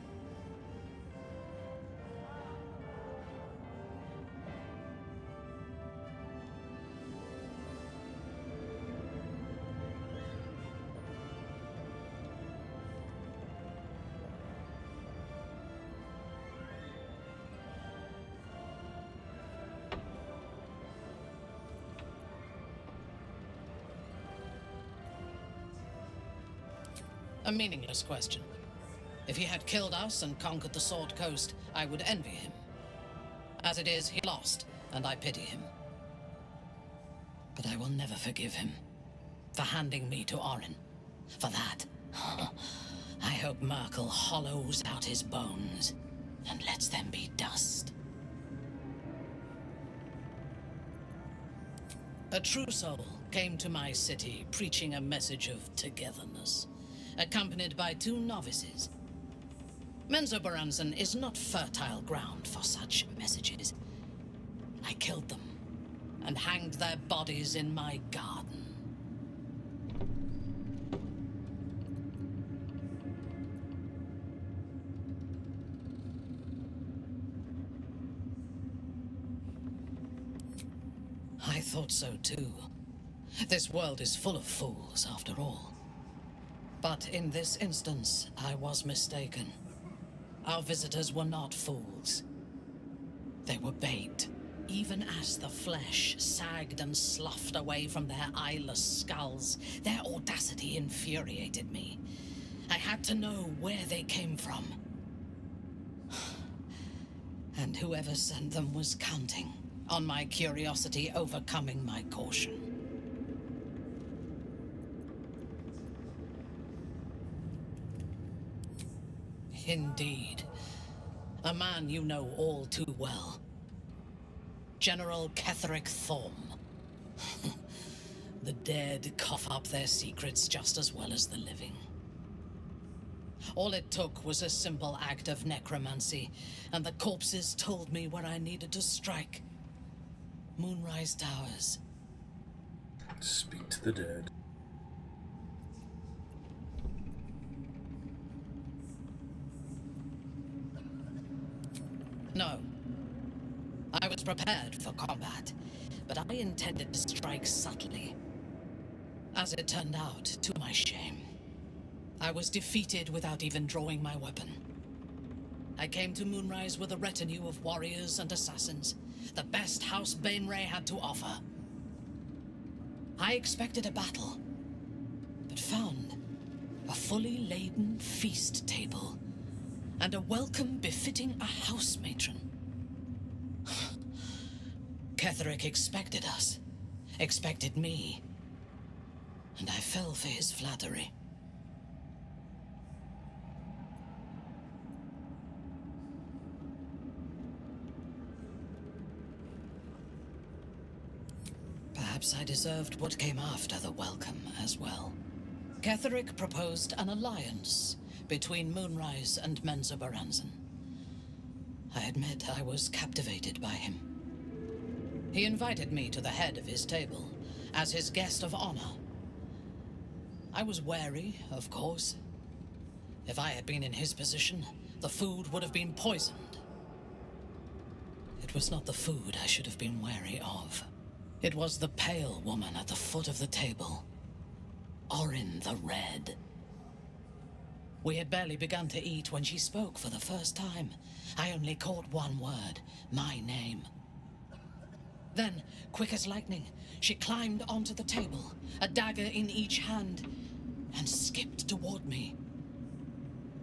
A meaningless question. If he had killed us and conquered the Sword Coast, I would envy him. As it is, he lost, and I pity him. But I will never forgive him for handing me to Orin. For that, I hope Myrkul hollows out his bones and lets them be dust. A true soul came to my city preaching a message of togetherness, accompanied by 2 novices. Menzoberranzan is not fertile ground for such messages. I killed them and hanged their bodies in my garden. I thought so too. This world is full of fools, after all. But in this instance, I was mistaken. Our visitors were not fools. They were bait. Even as the flesh sagged and sloughed away from their eyeless skulls, their audacity infuriated me. I had to know where they came from. And whoever sent them was counting on my curiosity overcoming my caution. Indeed. A man you know all too well. General Ketherick Thorm. The dead cough up their secrets just as well as the living. All it took was a simple act of necromancy, and the corpses told me where I needed to strike. Moonrise Towers. Speak to the dead. No. I was prepared for combat, but I intended to strike subtly. As it turned out, to my shame, I was defeated without even drawing my weapon. I came to Moonrise with a retinue of warriors and assassins, the best House Bainray had to offer. I expected a battle, but found a fully laden feast table and a welcome befitting a house matron. Ketherick expected us, expected me, and I fell for his flattery. Perhaps I deserved what came after the welcome as well. Ketherick proposed an alliance between Moonrise and Menzoberranzan. I admit I was captivated by him. He invited me to the head of his table as his guest of honor. I was wary, of course. If I had been in his position, the food would have been poisoned. It was not the food I should have been wary of. It was the pale woman at the foot of the table. Orin the Red. We had barely begun to eat when she spoke for the first time. I only caught one word, my name. Then, quick as lightning, she climbed onto the table, a dagger in each hand, and skipped toward me,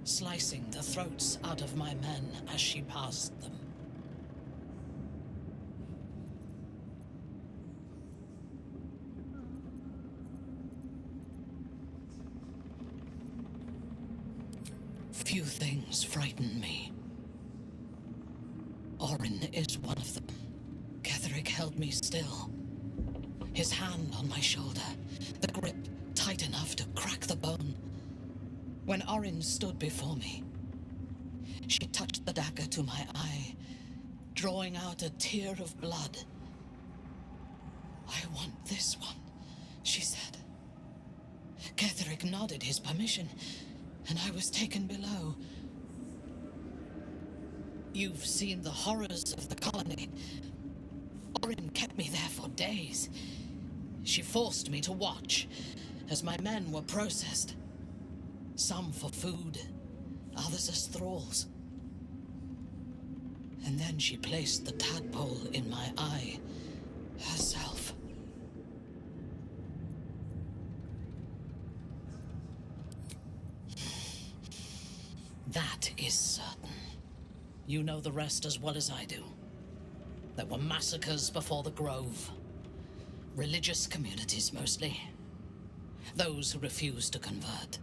slicing the throats out of my men as she passed them. Few things frighten me. Orin is one of them. Ketherick held me still, his hand on my shoulder, the grip tight enough to crack the bone. When Orin stood before me, she touched the dagger to my eye, drawing out a tear of blood. "I want this one," she said. Ketherick nodded his permission, and I was taken below. You've seen the horrors of the colony. Orin kept me there for days. She forced me to watch as my men were processed. Some for food, others as thralls. And then she placed the tadpole in my eye herself. That is certain. You know the rest as well as I do. There were massacres before the Grove. Religious communities, mostly. Those who refused to convert.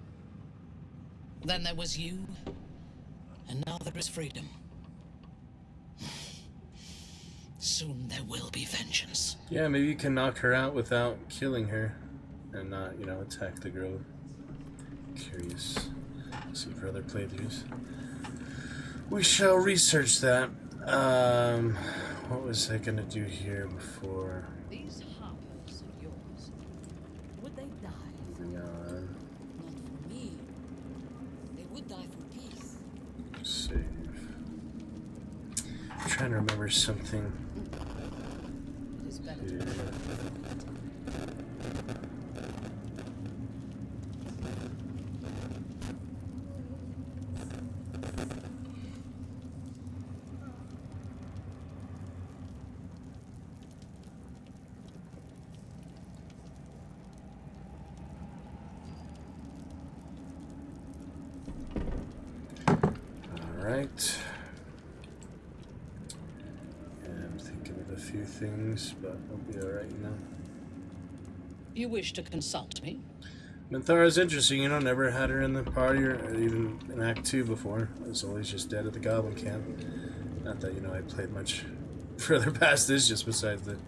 Then there was you, and now there is freedom. Soon there will be vengeance. Yeah, maybe you can knock her out without killing her, and not, attack the Grove. Curious. See for other playthroughs. We shall research that. What was I gonna do here before? These harpers of yours, would they die? Moving on. Not for me. They would die for peace. Save. I'm trying to remember something. It is better Here. to Alright. I'm thinking of a few things, but I'll be alright now. You wish to consult me? Minthara's interesting, you know, never had her in the party or even in Act 2 before. I was always just dead at the Goblin Camp. Not that, you know, I played much further past this, just besides the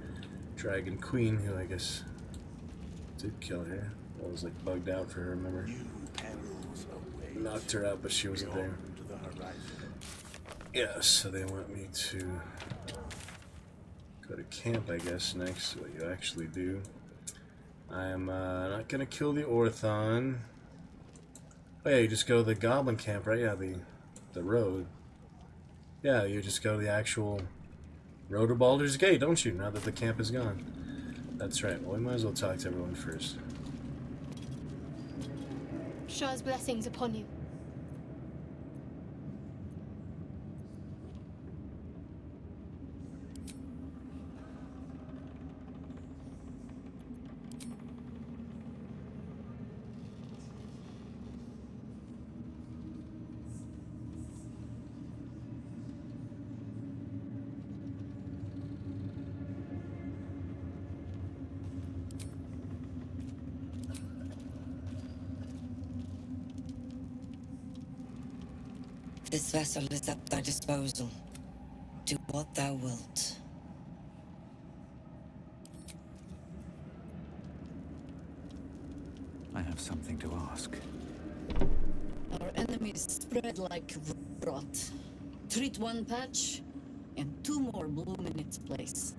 Dragon Queen, who I guess did kill her. I was like bugged out for her, remember? Knocked her out, but she wasn't there. Yeah, so they want me to go to camp, I guess, next, what you actually do. I'm not gonna kill the Orthon. Oh yeah, you just go to the Goblin Camp, right? Yeah, the road. Yeah, you just go to the actual road to Baldur's Gate, don't you? Now that the camp is gone. That's right. Well, we might as well talk to everyone first. Shah's blessings upon you. This vessel is at thy disposal. Do what thou wilt. I have something to ask. Our enemies spread like rot. Treat one patch, and two more bloom in its place.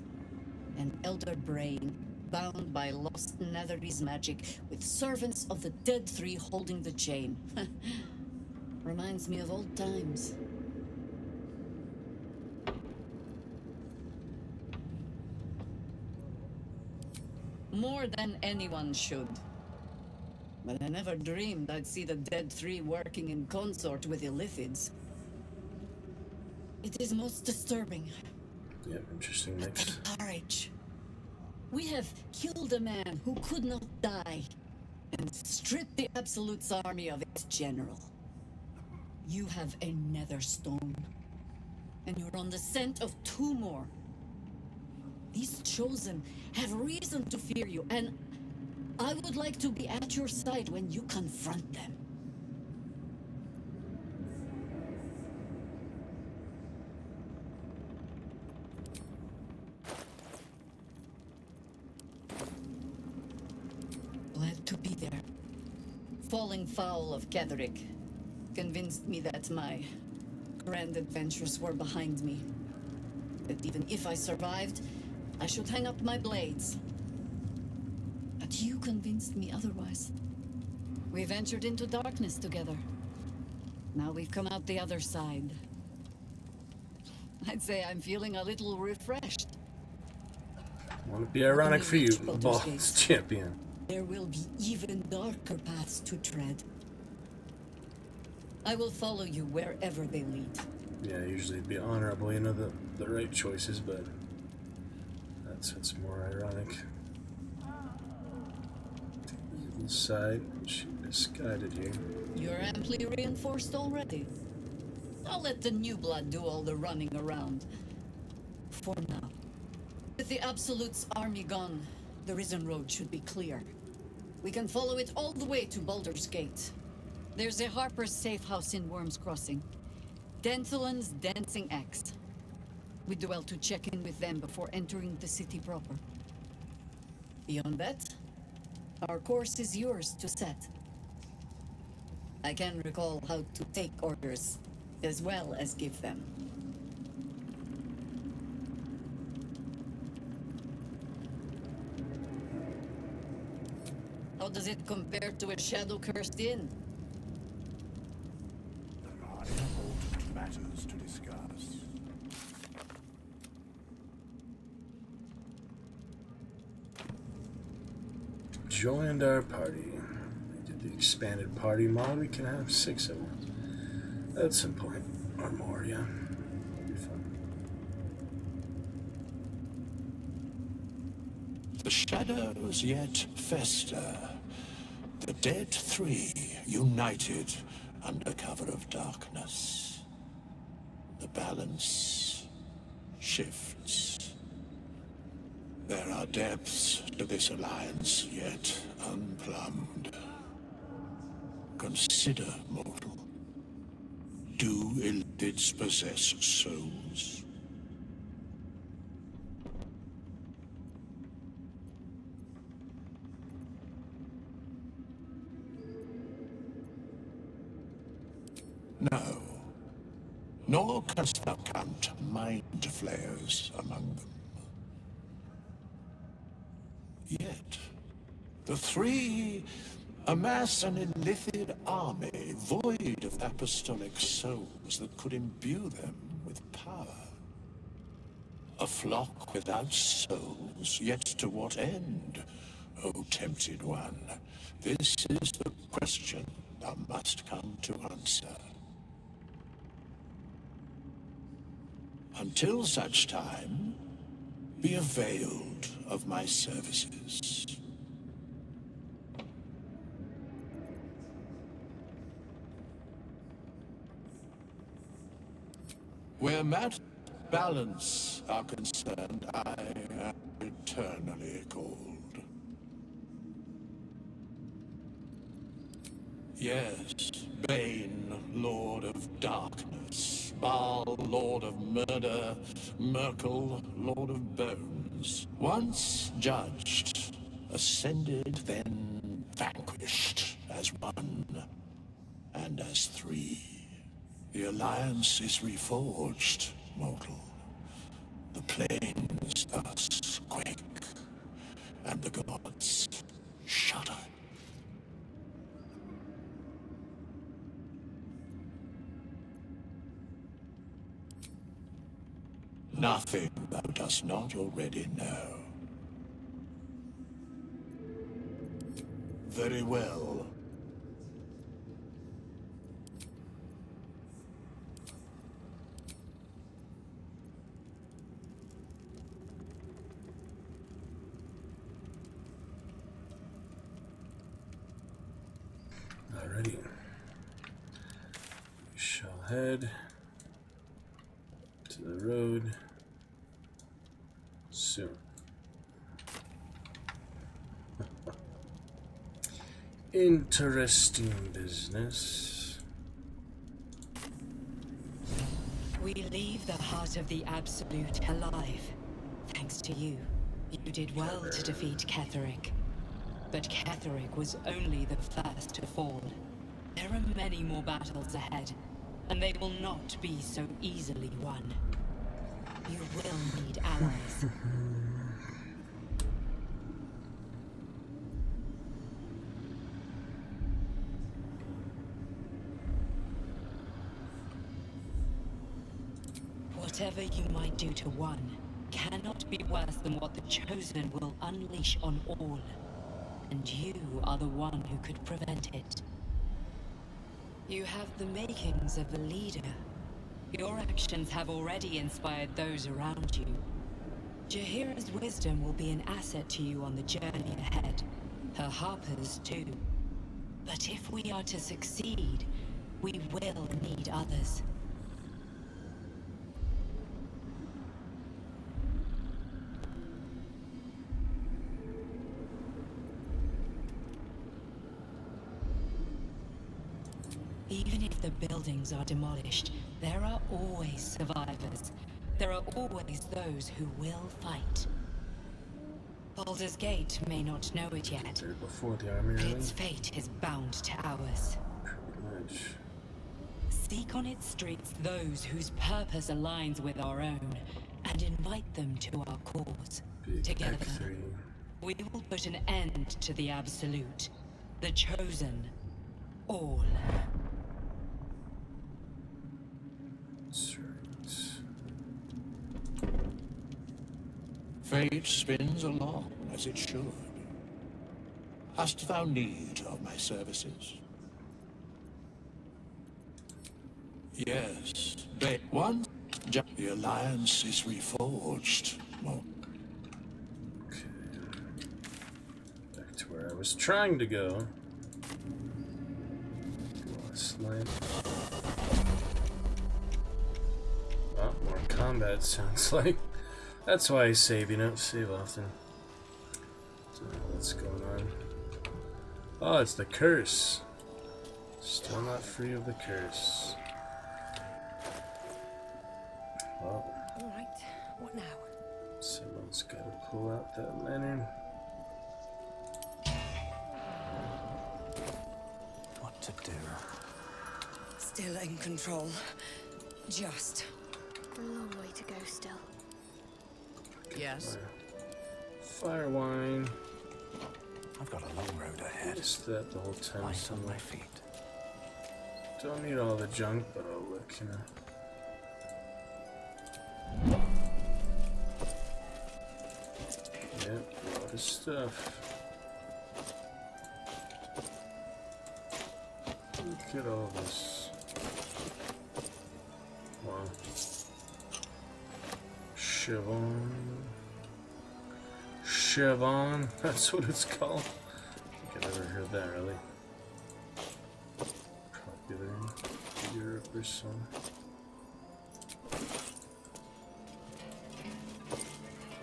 An elder brain, bound by lost Netherese magic, with servants of the Dead Three holding the chain. Reminds me of old times. More than anyone should. But I never dreamed I'd see the Dead Three working in consort with Illithids. It is most disturbing. Yeah, interesting mix. Courage. We have killed a man who could not die, and stripped the Absolute's army of its general. You have a nether stone, and you're on the scent of two more. These chosen have reason to fear you, and I would like to be at your side when you confront them. Glad to be there. Falling foul of Ketherick convinced me that my grand adventures were behind me. That even if I survived, I should hang up my blades. But you convinced me otherwise. We ventured into darkness together. Now we've come out the other side. I'd say I'm feeling a little refreshed. Won't it be ironic for you, boss champion? There will be even darker paths to tread. I will follow you wherever they lead. Yeah, usually it'd be honorable, you know, the right choices, but that's what's more ironic. Evil side, she misguided you. You're amply reinforced already. I'll let the new blood do all the running around. For now. With the Absolute's army gone, the Risen Road should be clear. We can follow it all the way to Baldur's Gate. There's a Harper's safe house in Worm's Crossing. Denthalan's Dancing Axe. We'd do well to check in with them before entering the city proper. Beyond that, our course is yours to set. I can recall how to take orders, as well as give them. How does it compare to a shadow-cursed inn? There are important matters to discuss. Joined our party. We did the expanded party mod. We can have 6 of them at some point, or more. Yeah, that'll be fun. The shadows yet fester. The Dead Three united under cover of darkness. balance shifts. There are depths to this alliance yet unplumbed. Consider, mortal. Do illithids possess souls? No. Nor canst thou count mind flayers among them. Yet, the three amass an illithid army void of apostolic souls that could imbue them with power. A flock without souls, yet to what end, O tempted one? This is the question thou must come to answer. Until such time, be availed of my services. Where matter and balance are concerned, I am eternally cold. Yes, Bane, Lord of Darkness, Baal, Lord of Murder, Myrkul, Lord of Bones. Once judged, ascended, then vanquished as one, and as three. The alliance is reforged, mortal. The plains thus quake, and the gods shudder. Nothing thou dost not already know. Very well. Alrighty. We shall head to the road soon. Interesting business. We leave the heart of the Absolute alive. Thanks to you. You did well to defeat Ketheric. But Ketheric was only the first to fall. There are many more battles ahead, and they will not be so easily won. You will need allies. Whatever you might do to one cannot be worse than what the Chosen will unleash on all. And you are the one who could prevent it. You have the makings of a leader. Your actions have already inspired those around you. Jahira's wisdom will be an asset to you on the journey ahead. Her harpers too. But if we are to succeed, we will need others. Even if the buildings are demolished, there are always survivors. There are always those who will fight. Baldur's Gate may not know it yet. Before the army, really? Its fate is bound to ours. Pretty much. Seek on its streets those whose purpose aligns with our own, and invite them to our cause. Together, we will put an end to the Absolute, the Chosen, all. That's right. Fate spins along as it should. Hast thou need of my services? Yes, but once the alliance is reforged. Well, okay. Back to where I was trying to go. Last night. combat sounds like. That's why I save, you know, save often. Don't know what's going on. Oh, it's the curse. Still not free of the curse. Well, Alright, what now? someone's gotta pull out that lantern. What to do? Still in control. Just. A long way to go still. Yes. Fire wine. I've got a long road ahead. Missed that the whole time. Light on my feet. Don't need all the junk, but oh look, you know. Yep, a lot of stuff. Look at all this. Wow. Chevon. Chevon, that's what it's called. I think I've never heard that really. Popular in Europe or so.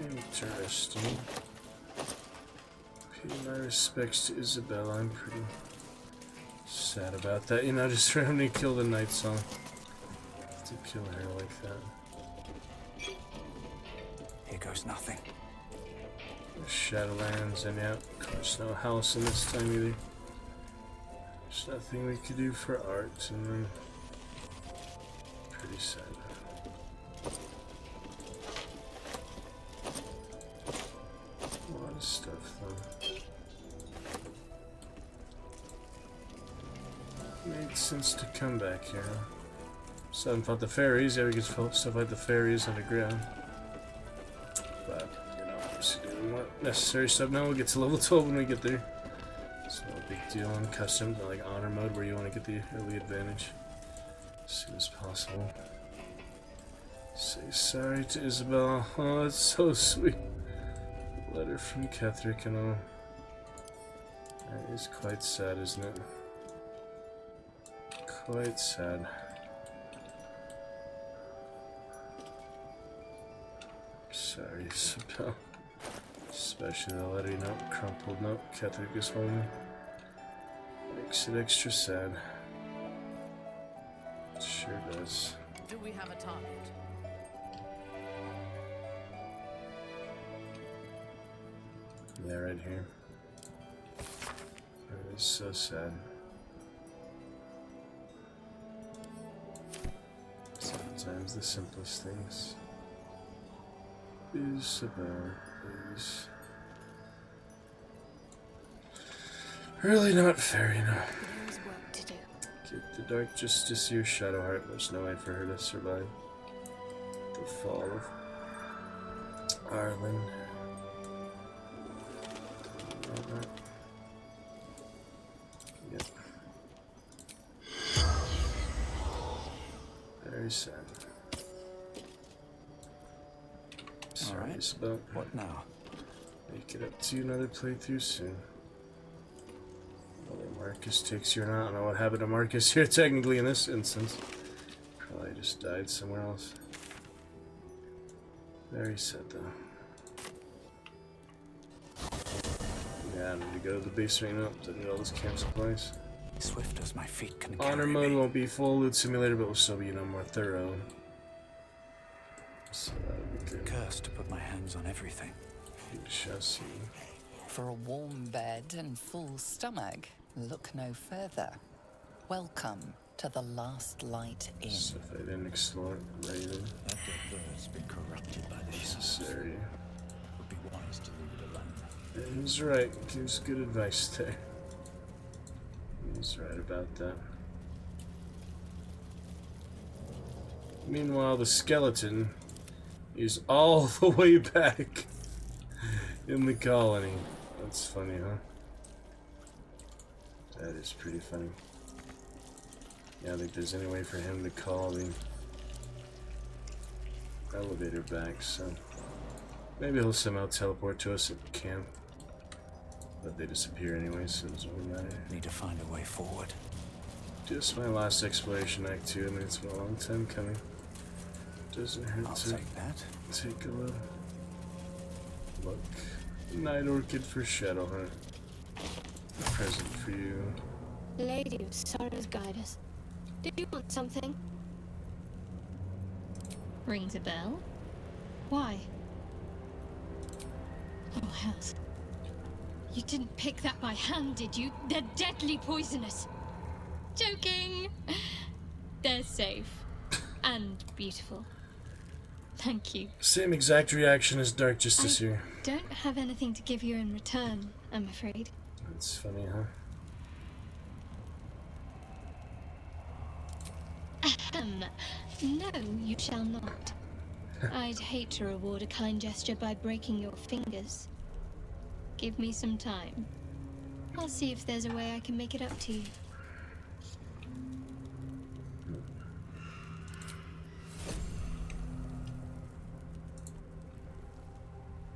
Interesting. Pay my respects to Isabella. I'm pretty sad about that. You know, just randomly kill the Night Song. To kill her like that. Here goes nothing. Shadowlands, and yeah, of course, no house in this time either. There's nothing we could do for art, and then pretty sad. A lot of stuff, though. Made sense to come back here. So I haven't fought the fairies. Yeah, we could still fight the fairies underground. But, you know, just doing more necessary stuff now. We'll get to level 12 when we get there. It's no big deal on custom, like honor mode, where you want to get the early advantage as soon as possible. Say sorry to Isabel. Oh, it's so sweet. Letter from Ketherick and all. That is quite sad, isn't it? Quite sad. Sorry, Isabel. Especially the letter, note, crumpled note, Ketherick is home. Makes it extra sad. It sure does. Do we have a target? Yeah, right here. It is so sad. Sometimes the simplest things is about is really not fair, you know. There's work to do. Get the Dark Justice here, Shadowheart. There's no way for her to survive the fall of Ireland. Yep. Very sad. Sorry, right. Isabel. What now? Make it up to another playthrough soon. Whether Marcus takes you or not, I don't know what happened to Marcus here technically in this instance. Probably just died somewhere else. Very sad though. Yeah, I need to go to the basement up to get all this camp supplies. Swift as my feet can Honor carry mode me. won't be full loot simulator, but will still be, you know, more thorough. So that'll be good. Cursed to put my hands on everything. We shall see. For a warm bed and full stomach, look no further. Welcome to the Last Light Inn. So if I didn't explore Raven, That dead bird's been corrupted by the shadows. necessary. Would be wise to leave it alone. And he's right. Gives good advice there. He's right about that. Meanwhile, the skeleton is all the way back in the colony. That's funny, huh? That is pretty funny. Yeah, I don't think there's any way for him to call the elevator back, so maybe he'll somehow teleport to us at camp. But they disappear anyway, so it doesn't really matter. Need to find a way forward. Just my last exploration, Act 2. I mean, it's been a long time coming. Doesn't hurt I'll to take that. take a little look. Night Orchid for Shadowheart. A present for you. Lady of Sorrows, guide us. Did you want something? Rings a bell? Why? Oh, hells. You didn't pick that by hand, did you? They're deadly poisonous. Joking! They're safe. And beautiful. Thank you. Same exact reaction as Dark Justice here. Don't have anything to give you in return, I'm afraid. That's funny, huh? Ahem. No, you shall not. I'd hate to reward a kind gesture by breaking your fingers. Give me some time. I'll see if there's a way I can make it up to you.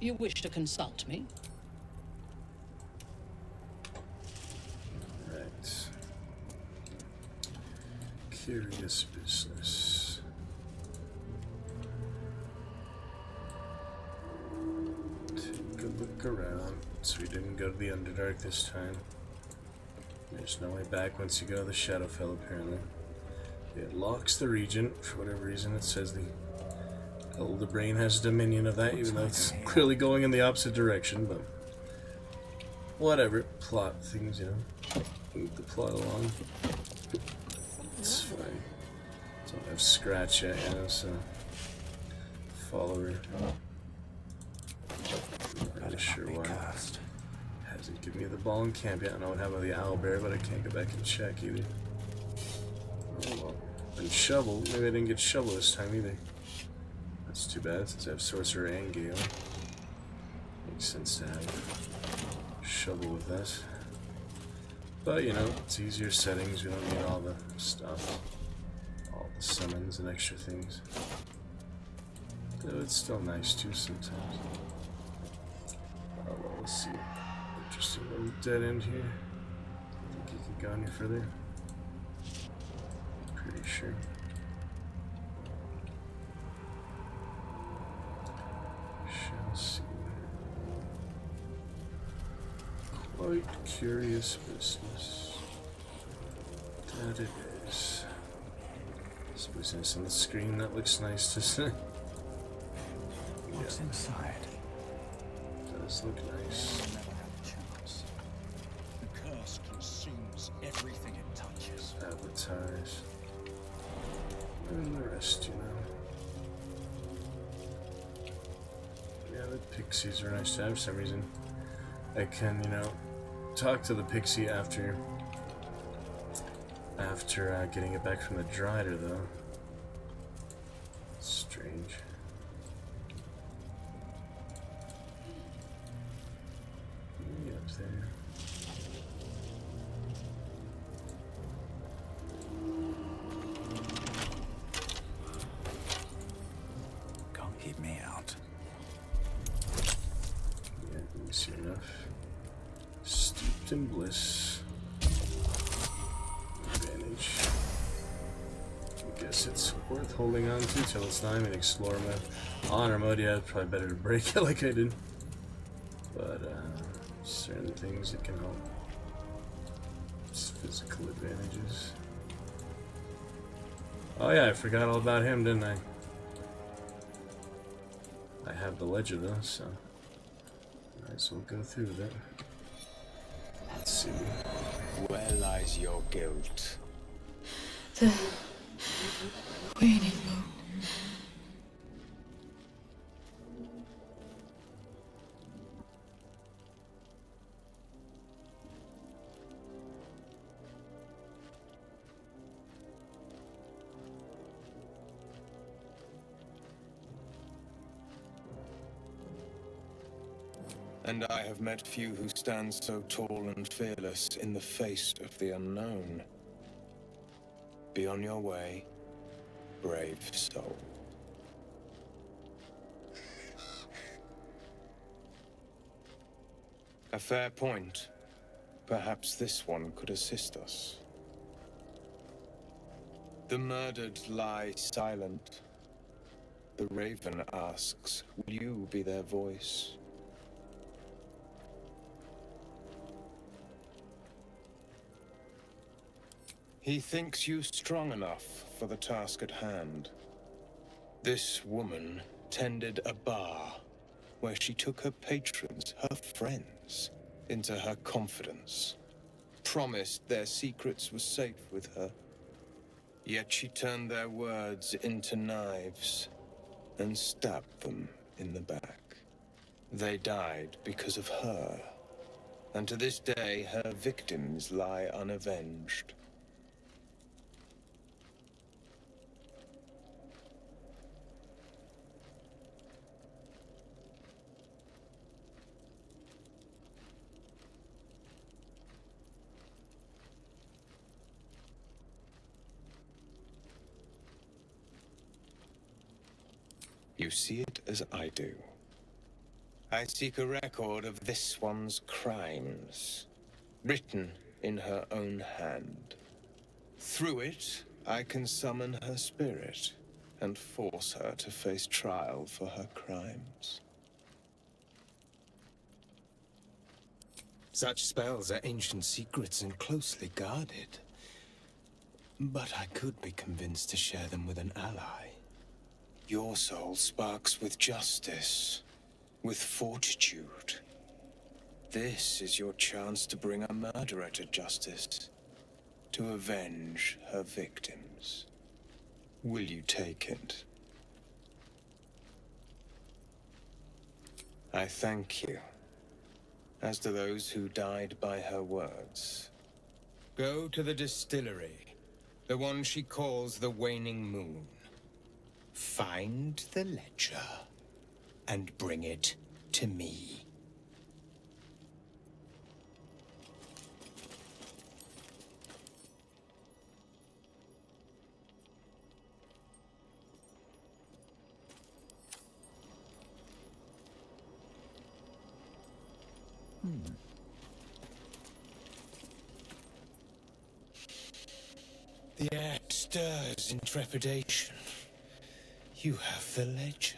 You wish to consult me? Right. Curious business. Take a look around. So we didn't go to the Underdark this time. There's no way back once you go to the Shadowfell, apparently. It locks the region. For whatever reason, it says the Elder Brain has dominion of that, even though it's clearly going in the opposite direction, but whatever. Plot things, you know. Move the plot along. It's fine. Don't have Scratch yet, you know, so follower. Not really sure why. Hasn't given me the ball in camp yet. I know what happened with the owlbear, but I can't go back and check either. Oh well. And shovel. Maybe I didn't get shovel this time either. That's too bad since I have sorcerer and gale. Makes sense to have shovel with that. But you know, it's easier settings. We don't need all the stuff, all the summons and extra things. Though it's still nice too sometimes. Oh well, let's see. Interesting little dead end here. Think you can go any further? Pretty sure. Shall see. Quite curious business. That it is. Suppose it's on the screen. That looks nice to see. What's inside? Does look nice. Never have a chance. The curse consumes everything it touches. Avatars. And the rest, you know. Yeah, the pixies are nice to have for some reason. I can, you know, talk to the pixie after getting it back from the Drider, though. Strange. Way up there. Can't keep me out. Yeah, easy enough. Steeped in bliss. Advantage. I guess it's worth holding on to till it's time and explore mode. Honor mode, yeah, it's probably better to break it like I did. But, certain things it can help. Just physical advantages. Oh yeah, I forgot all about him, didn't I? I have the ledger though, so might as well go through with it. Let's see. Where lies your guilt? The Waning Moon. And I have met few who stand so tall and fearless in the face of the unknown. Be on your way, brave soul. A fair point. Perhaps this one could assist us. The murdered lie silent, The raven asks, will you be their voice? He thinks you strong enough for the task at hand. This woman tended a bar where she took her patrons, her friends, into her confidence, promised their secrets were safe with her. Yet she turned their words into knives and stabbed them in the back. They died because of her, and to this day her victims lie unavenged. You see it as I do. I seek a record of this one's crimes, written in her own hand. Through it, I can summon her spirit and force her to face trial for her crimes. Such spells are ancient secrets and closely guarded. But I could be convinced to share them with an ally. Your soul sparks with justice, with fortitude. This is your chance to bring a murderer to justice, to avenge her victims. Will you take it? I thank you, as do those who died by her words. Go to the distillery, the one she calls the Waning Moon. Find the ledger and bring it to me. The act stirs in trepidation. You have the ledger.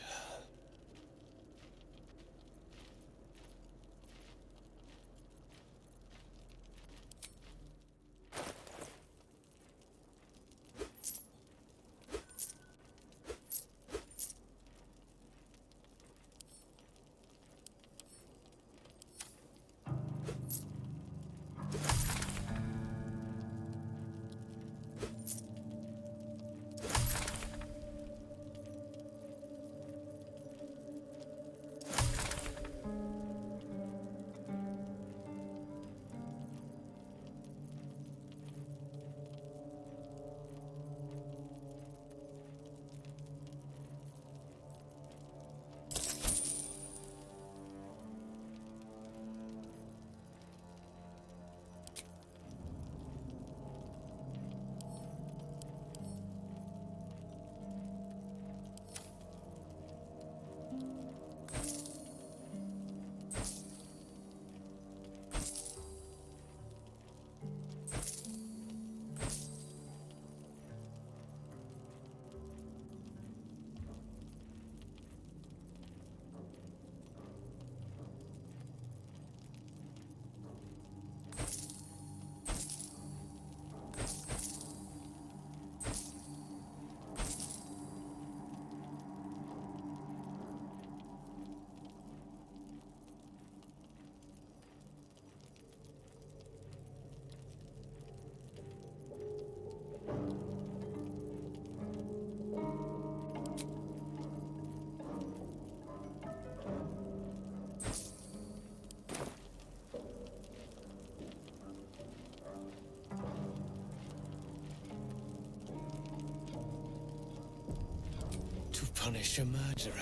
Punish a murderer.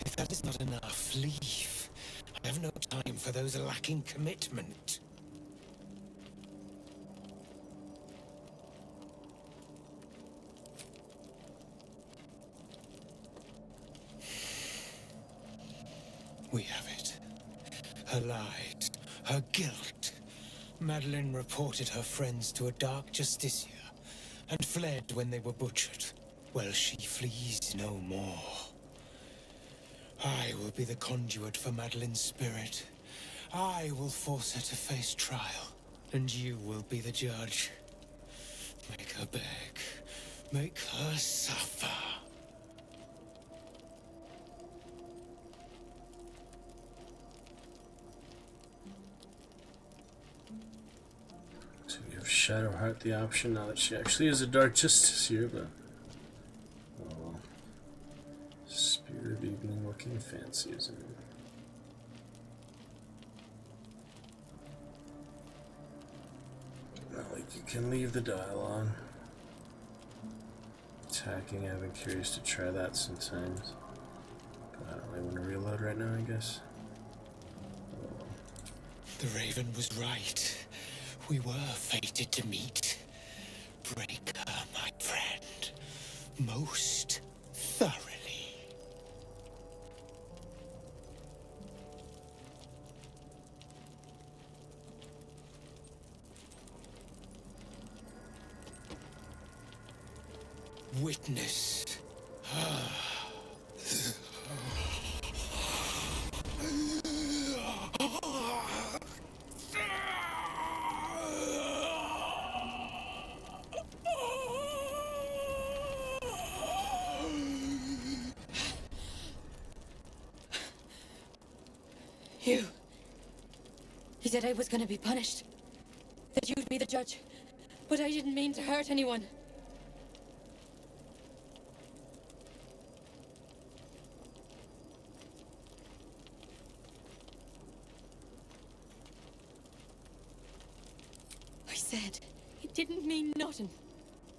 If that is not enough, leave. I have no time for those lacking commitment. We have it. Her lies, her guilt. Madeline reported her friends to a dark justiciar and fled when they were butchered. Well, she flees no more. I will be the conduit for Madeline's spirit. I will force her to face trial, and you will be the judge. Make her beg. Make her suffer. So we give Shadowheart the option now that she actually is a Dark Justice here, but oh, Spirit of Evening looking fancy, isn't it? Not like you can leave the dial on. Attacking, I've been curious to try that sometimes, but I don't really want to reload right now, I guess. Oh. The Raven was right. We were fated to meet. Break her, my friend, most thoroughly. Witness. He said I was gonna be punished. That you'd be the judge. But I didn't mean to hurt anyone. I said it didn't mean nothing.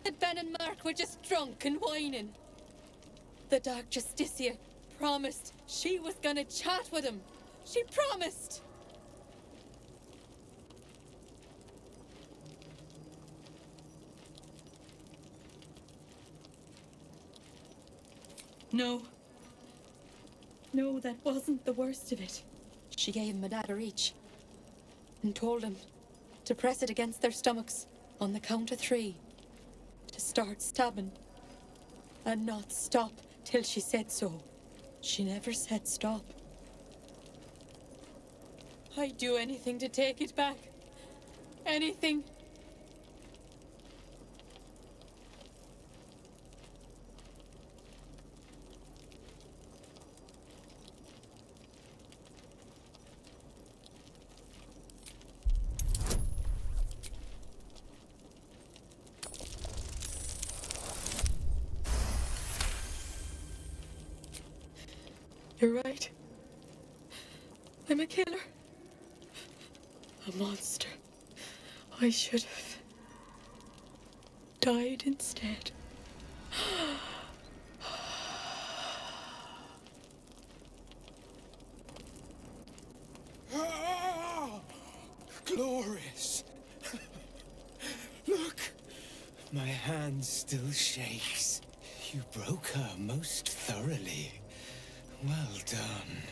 That Ben and Mark were just drunk and whining. The Dark Justicia promised she was gonna chat with him. She promised! No. No, that wasn't the worst of it. She gave him a dagger each and told him to press it against their stomachs on the count of 3, to start stabbing and not stop till she said so. She never said stop. I'd do anything to take it back. Anything. You're right. I'm a killer. A monster. I should have died instead. Glorious! Look! My hand still shakes. You broke her most thoroughly. Well done.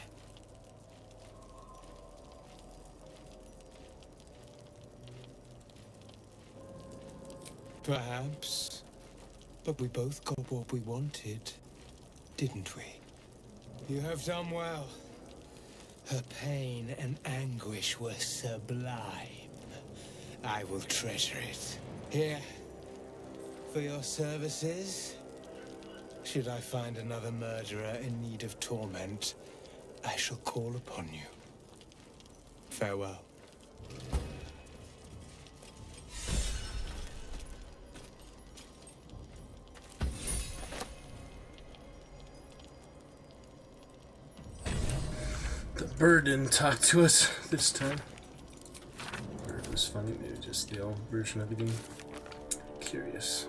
Perhaps. But we both got what we wanted, didn't we? You have done well. Her pain and anguish were sublime. I will treasure it. Here. For your services. Should I find another murderer in need of torment, I shall call upon you. Farewell. The bird didn't talk to us this time. The bird was funny, maybe just the old version of the game. Curious.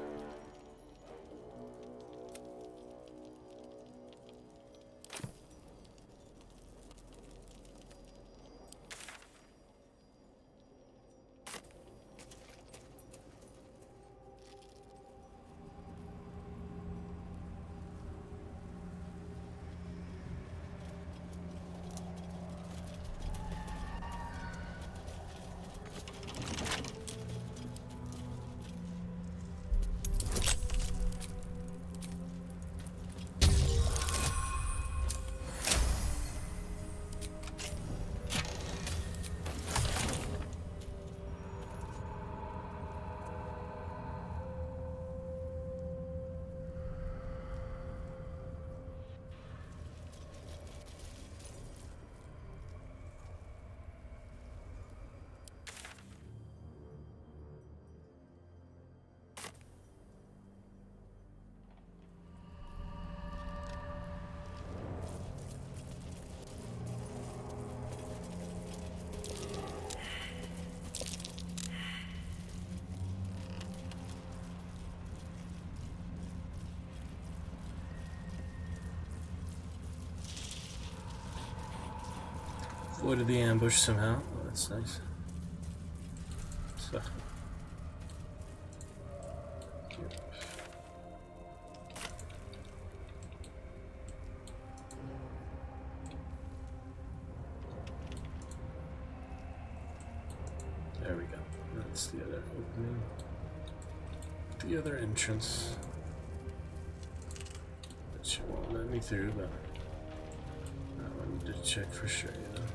Avoided the ambush somehow. Oh, that's nice. So. There we go. That's the other opening. The other entrance. Which won't let me through, but I wanted to check for sure, you know.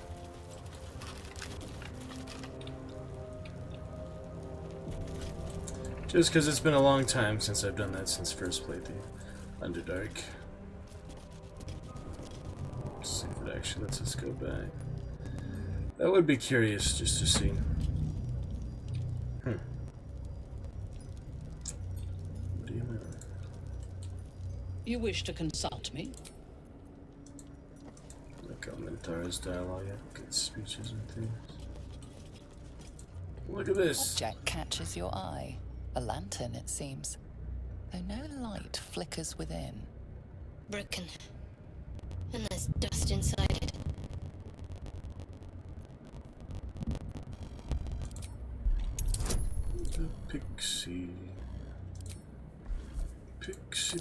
Just because it's been a long time since I've done that since first playthrough. Underdark. Let's see if it actually lets us go back. That would be curious just to see. What do you know? You wish to consult me? Look at Minthara's dialogue, good speeches and things. Look at this. Object catches your eye. A lantern, it seems. Though no light flickers within. Broken. And there's dust inside it. The pixie. Pixie.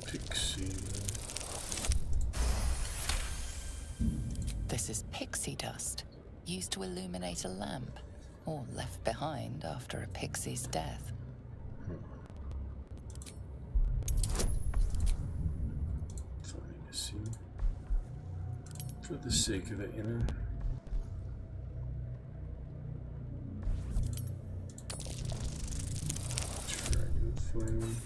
This is pixie dust, used to illuminate a lamp, or left behind after a pixie's death. Funny to see. For the sake of it, you know. Dragon flame.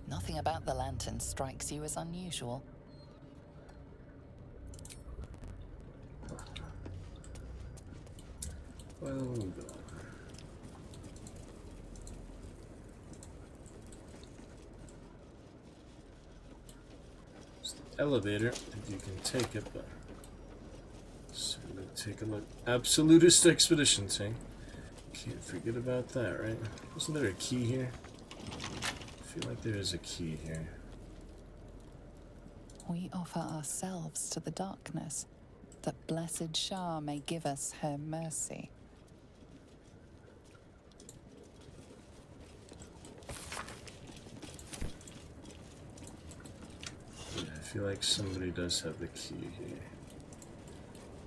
Nothing about the lantern strikes you as unusual. Well done. It's the elevator. I think you can take it, but so I'm gonna take a look. Absolutist expedition thing. Can't forget about that, right? Wasn't there a key here? I feel like there is a key here. We offer ourselves to the darkness, that blessed Shah may give us her mercy. Yeah, I feel like somebody does have the key here.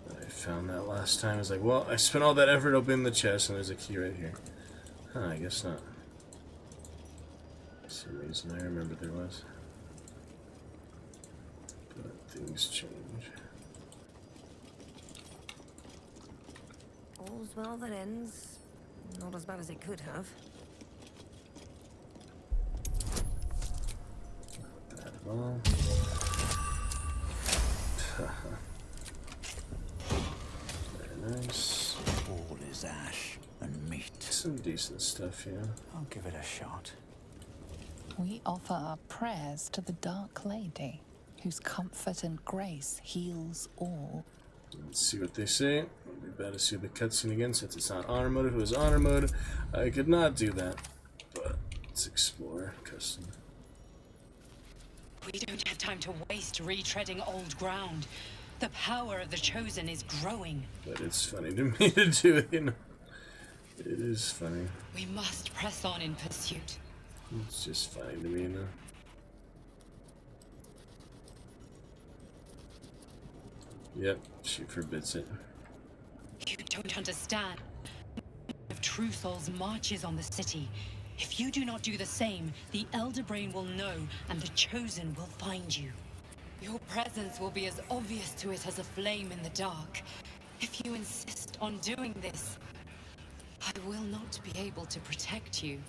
I found that last time. I was like, well, I spent all that effort opening the chest and there's a key right here. Huh, I guess not. For some reason I remember there was. But things change. All's well that ends. Not as bad as it could have. Not bad at all. Very nice. All is ash and meat. Some decent stuff, yeah. I'll give it a shot. We offer our prayers to the Dark Lady, whose comfort and grace heals all. Let's see what they say. It'd be better to see the cutscene again since it's not honor mode. If it was honor mode, I could not do that. But let's explore custom. We don't have time to waste retreading old ground. The power of the Chosen is growing. But it's funny to me to do it, you know. It is funny. We must press on in pursuit. It's just funny to me, you know. Yep, she forbids it. You don't understand. If True Souls marches on the city, if you do not do the same, the Elder Brain will know and the Chosen will find you. Your presence will be as obvious to it as a flame in the dark. If you insist on doing this, I will not be able to protect you.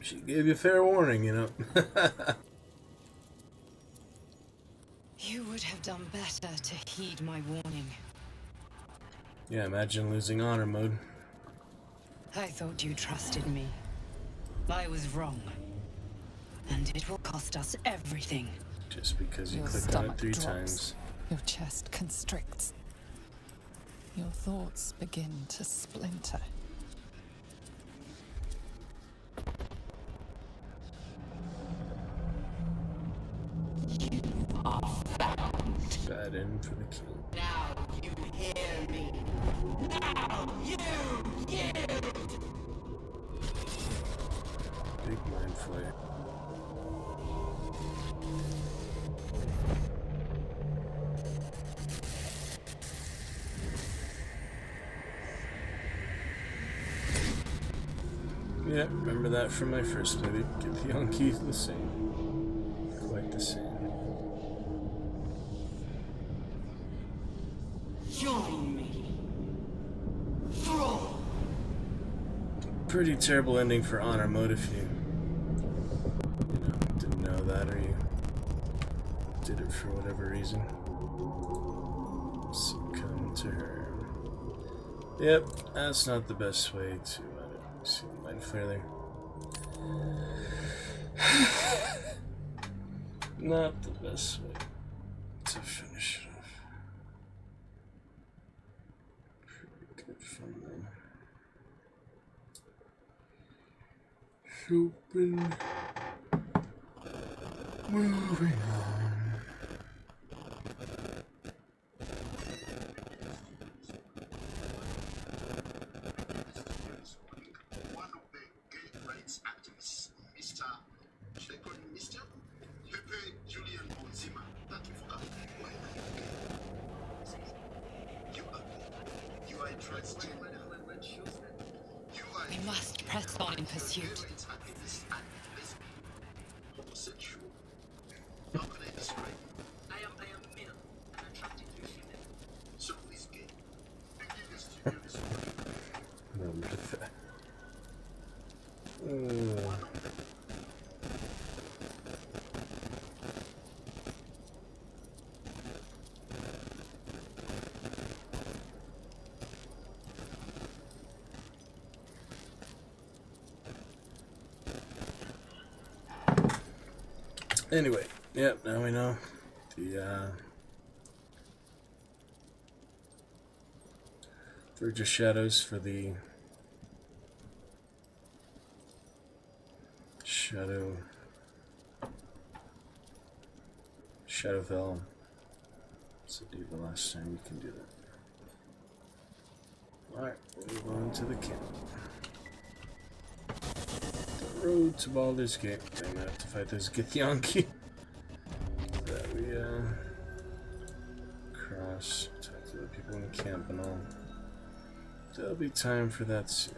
She gave you fair warning, you know. You would have done better to heed my warning. Yeah, imagine losing honor mode. I thought you trusted me. I was wrong. And it will cost us everything. Just because you Your clicked on it stomach 3 drops. times. Your chest constricts. Your thoughts begin to splinter. Big mind flare. Yeah, remember that from my first movie. Get the Yankees the same. Quite the same. Join me. Throw. Pretty terrible ending for honor mode if you didn't know that, or you did it for whatever reason. Succumb to her. Yep, that's not the best way to see the mind flare there. Not the best way to finish it off. Pretty good fun though. Open. Moving on. We must press on in pursuit. Anyway, yep, now we know the Verge of Shadows for the Shadowfell. So do the last time you can do that. Alright, we'll move on to the camp. The road to Baldur's Gate. I'm gonna have to fight this Githyanki that we cross. Talk to the people in the camp and all. There'll be time for that soon.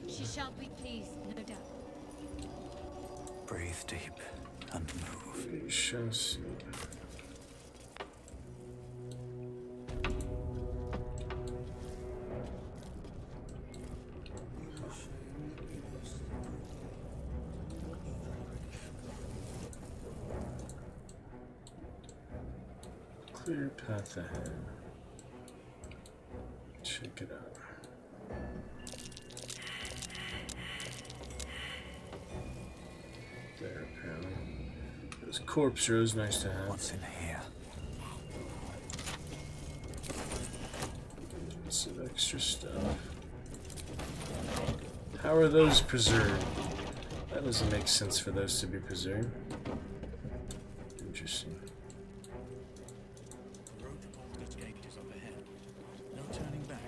She shall be pleased, no doubt. Breathe deep and move. We shall see. Clear path ahead. Check it out. There, apparently. Those corpse rows, nice to have. What's in here? Some extra stuff. How are those preserved? That doesn't make sense for those to be preserved. Interesting. The road to Baldur's Gate is up ahead. No turning back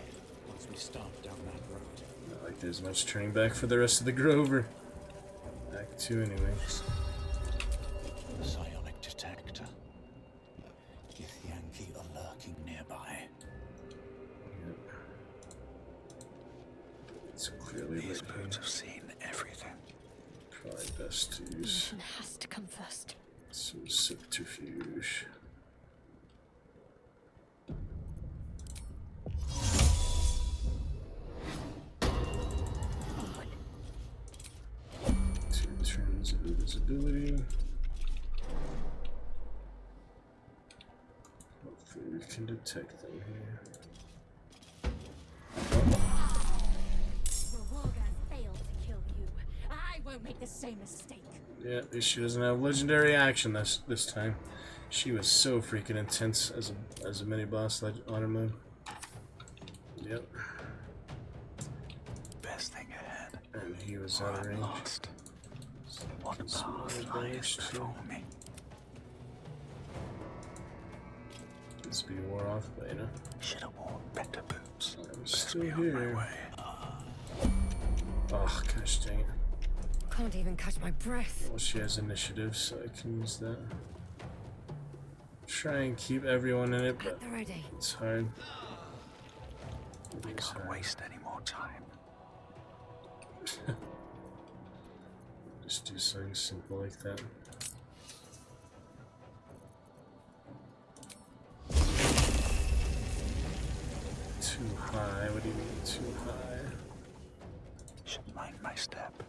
once we start down that road. Not like there's much turning back for the rest of the Grover. Back 2 anyway. The psionic detector. Githyanki are lurking nearby. Yep. It's clearly These lurking. birds have seen everything. Probably best to use Mission has to come first. some subterfuge. Turns of invisibility. Hopefully we can detect them here. Failed to kill you. I won't make the same mistake. Yeah, at least she doesn't have legendary action this time. She was so freaking intense as a mini boss honor mode. Yep. Best thing ahead. And he was out of range. What path lies before me? This be wore off, but you know. Should have worn better boots. I'm still here. Oh, gosh dang it. Can't even catch my breath. Well, she has initiative, so I can use that. Try and keep everyone in it, but it's hard. I can't waste any more time. Just do something simple like that. Too high? What do you mean too high? Should mind my step.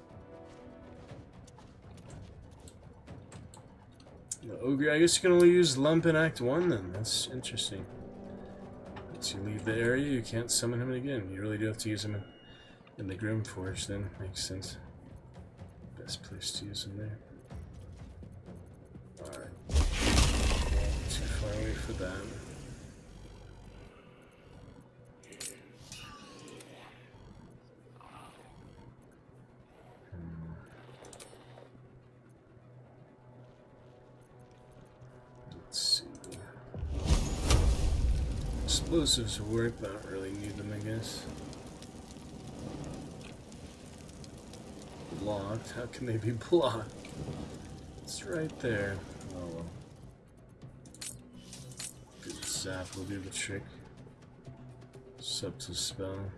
The ogre, I guess you can only use lump in Act 1 then. That's interesting. Once you leave the area, you can't summon him again. You really do have to use him in the Grim Forge then. Makes sense. Best place to use him there. Alright. Too far away for that. Let's see. Explosives work, but I don't really need them, I guess. Blocked? How can they be blocked? It's right there. Oh well. Good zap will do the trick. Subtle spell.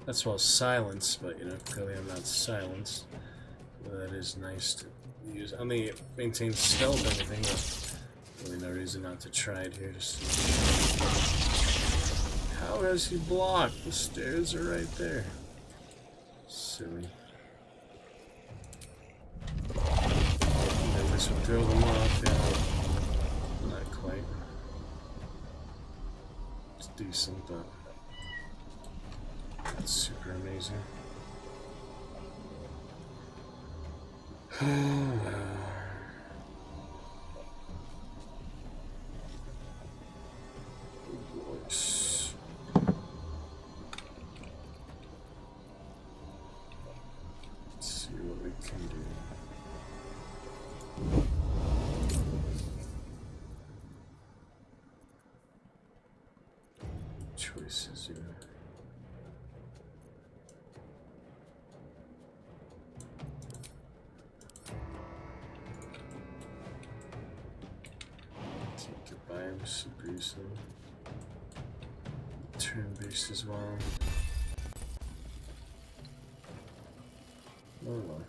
That's all silence, but you know, clearly I'm not silenced. Well, that is nice to use. I mean, it maintains stealth and everything, but really no reason not to try it here. Just how has he blocked? The stairs are right there. Silly. This would throw them off, yeah. Not quite. It's decent, but not super amazing. Voice. Let's see what we can do. Choices, you know. Can't get by him super easily. Turn-based as well. Oh well.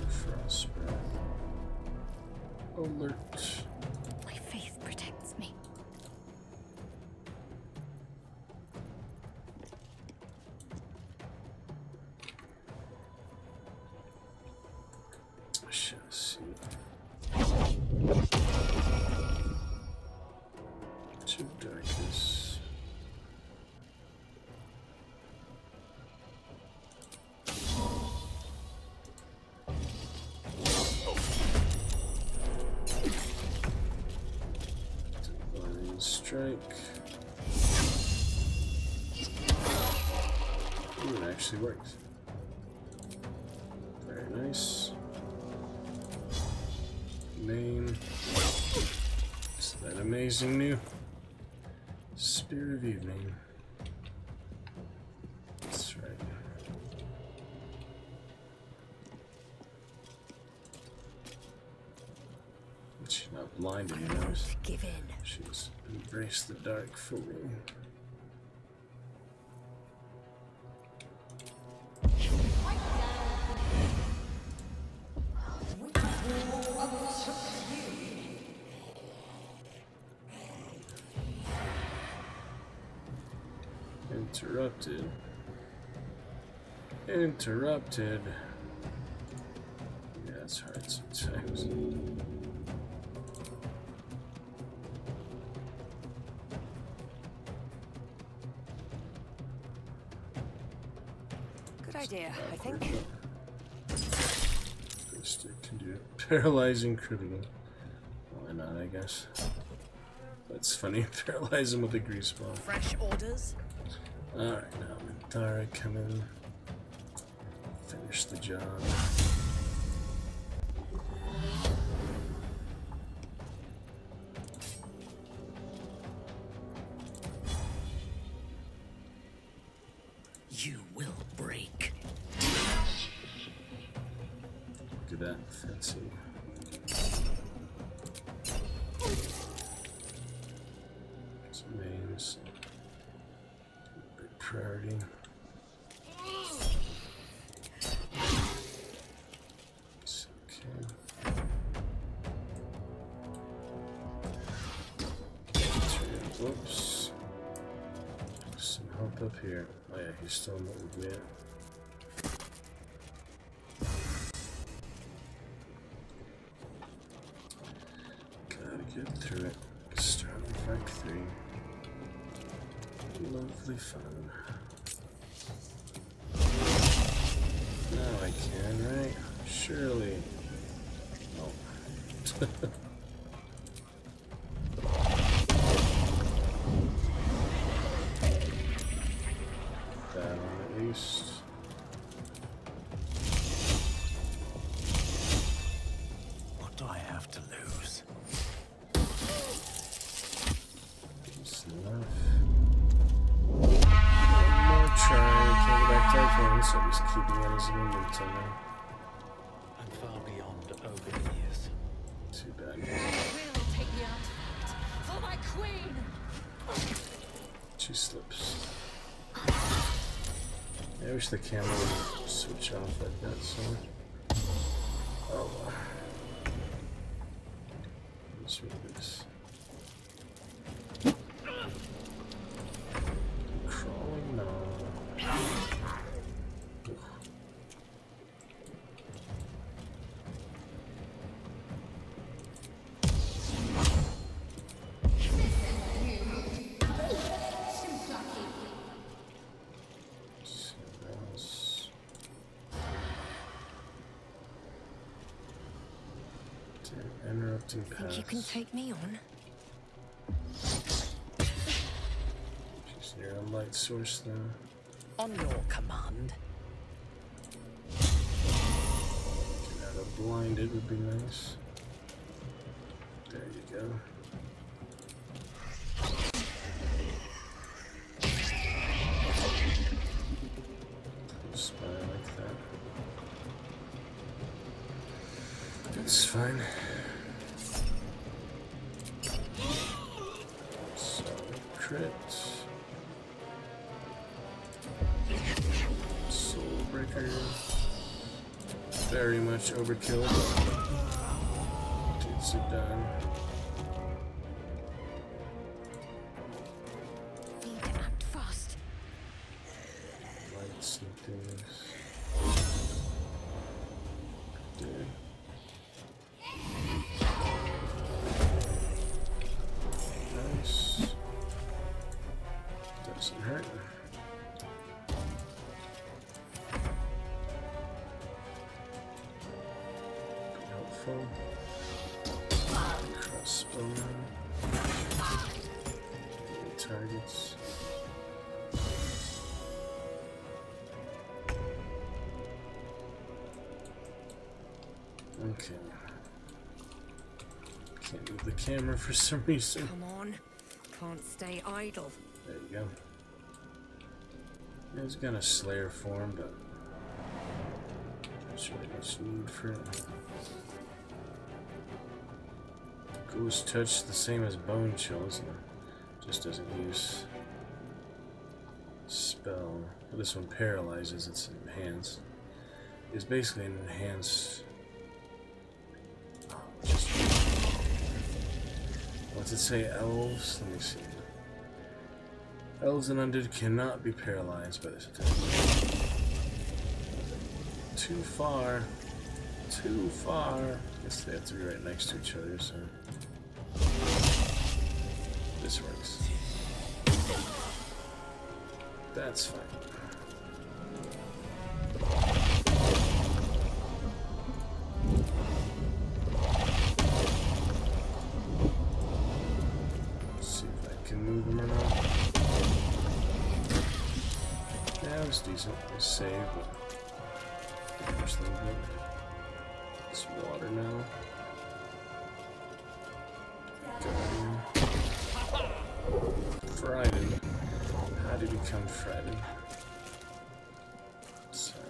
Frost breath. Alert. My faith protects me. I shall see. To darkness. Divine strike. Ooh, it actually worked. Very nice. Name. Is that amazing new? Spirit of Evening. That's right. But she's not blind anymore. Give in. She's embraced the dark fully. Interrupted. Interrupted. Yeah, it's hard sometimes. Good idea, I think. Stick can do it. Paralyzing critical. Why not, I guess. That's funny. Paralyze him with a grease ball. Fresh orders? Alright, now Minthara, come in. Finish the job. You will break. Look at that, fancy. Some mains. Big priority. It's okay. Whoops. Some help up here. Oh yeah, he's still not with me. Gotta get through it. Start with Mark 3. Lovely fun. Now I can, right? Surely. No. That one at least. What do I have to lose? That's enough. One more try. Can't go back to our phone, so he's keeping at his momentum now. I'm far beyond ogre years. Too bad. Will take the artifact for my queen. She slips. I wish the camera would switch off like that, so. Oh well. Let's read this. Crawling now. Interrupting paths. Think you can take me on? She's near a light source now. On your command. Get out of blinded would be nice. There you go. Spy like that. That's fine. Solid crit. Soul breaker. Very much overkill. Gets it done. Need to act fast. Lights and things. Dude. Nice. Doesn't hurt. Be helpful. Crossbow. Any targets. Okay. Can't move the camera for some reason. Come on. Can't stay idle. There you go. He's got a Slayer form, but there's really much need for it. Ghost Touch, the same as Bone Chill, isn't it? Just doesn't use spell. But this one paralyzes, it's enhanced. It's basically an enhanced. Just. What's it say? Elves? Let me see. Elves and undead cannot be paralyzed by this attack. Too far. Too far. Guess they have to be right next to each other, so. This works. That's fine. of them or not. Yeah, it was decent. They saved, but damaged a little bit. It's water now. Frightened. How did he become frightened? Sorry.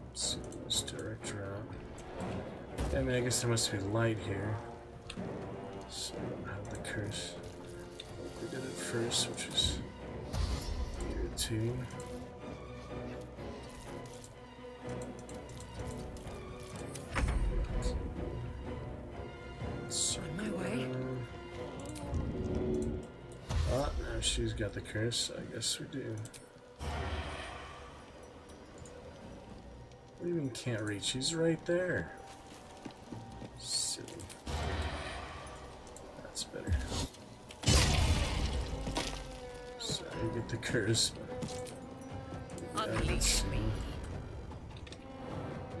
Let's see, let's direct route. I mean, I guess there must be light here. So I don't have the curse. We did it first, which is irritating. On my way. Oh, now she's got the curse. I guess we do. What do you mean can't reach? He's right there. Silly. That's better. Sorry, you get the curse, but Unleash me.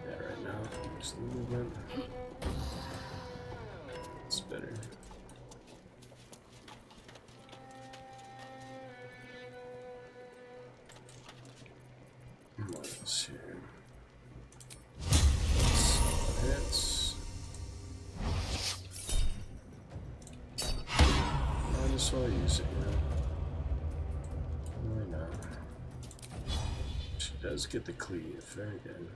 yeah, right now, just the movement. It's better. What else here? Hits. Might as well use it, you know. Why not? She does get the cleave. Very good.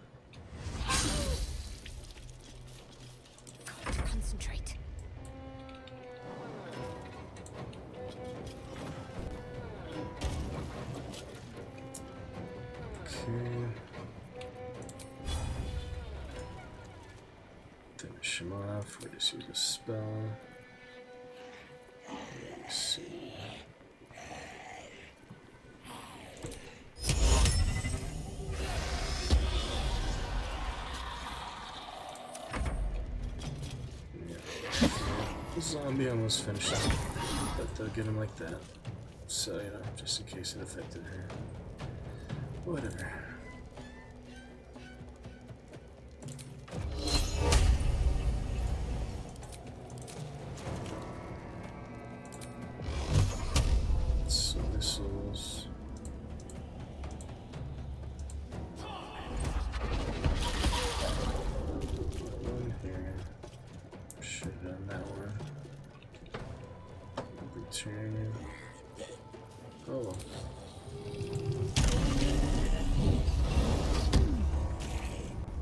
Got to concentrate. Okay. Finish him off. We just use a spell. Let's see. The zombie almost finished him, but they'll get him like that. So, you know, just in case it affected her. Whatever. Some missiles. One here. Should have done that one. Return. Oh.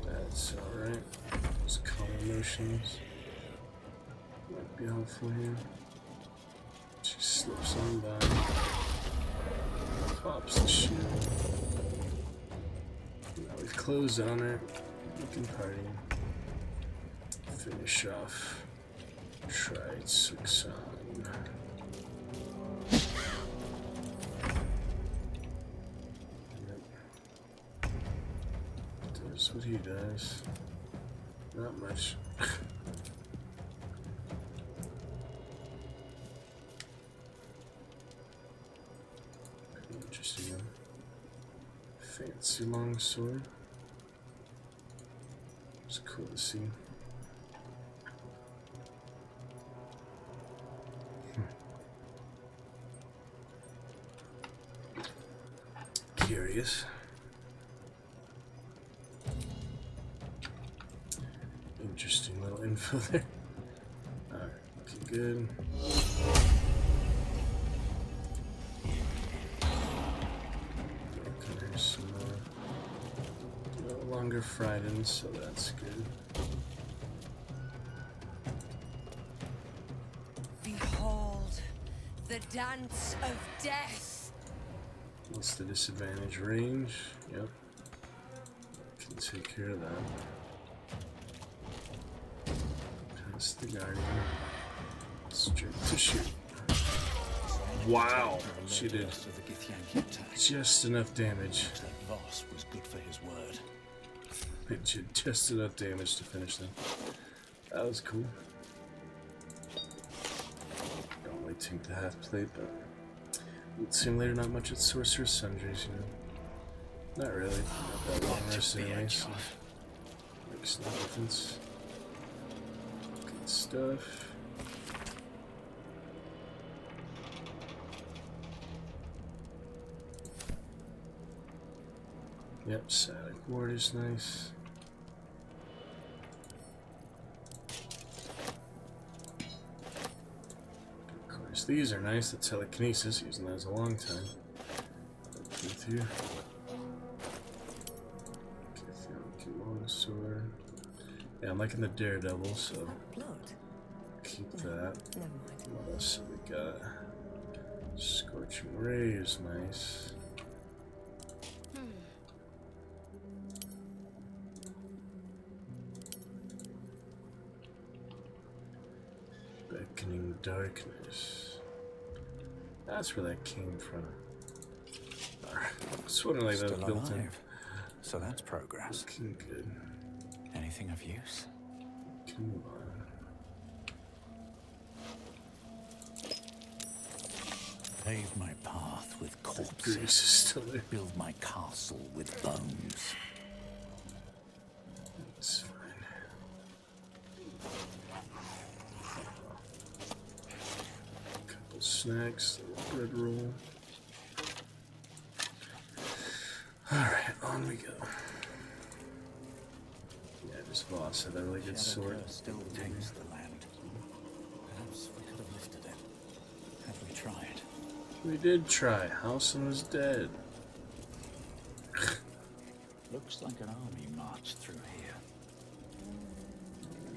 That's alright. Just calm emotions. Might be helpful here. She slips on by. Pops the shield. Now we've closed on her. We can party. Finish off. Tried 6 on. Yep. Does what he does. Not much. Interesting. Fancy long sword. It's cool to see. Curious. Interesting little info there. Alright, looking good. Okay, there's some more. No longer frightened, so that's good. Behold, the dance of death. What's the disadvantage? Range? Yep. Can take care of that. Pass the guardian. Straight to shoot. Wow! She did just enough damage. Voss was good for his word. It did just enough damage to finish them. That was cool. Don't really take the half plate, but Loot Simulator, not much at Sorcerer's Sundries, you know. Not really. Not that long rest anyway, so makes no difference. stuff. Yep, static ward is nice. Of course, these are nice. The telekinesis, using those a long time. With you. Sword. Yeah, I'm liking the Daredevil, so keep that. What else have we got? Scorching Ray is nice. Beckoning Darkness. That's where that came from. It's sort of like that was built in. So that's progress. Looking good. Anything of use? Come on. Pave my path with corpses. Build my castle with bones. It's fine. Couple snacks, a bread roll. Alright, on we go. Yeah, this boss had a really good sword. Still takes the land. Perhaps we could have lifted it. Had we tried. We did try. Halsin was dead. Looks like an army marched through here.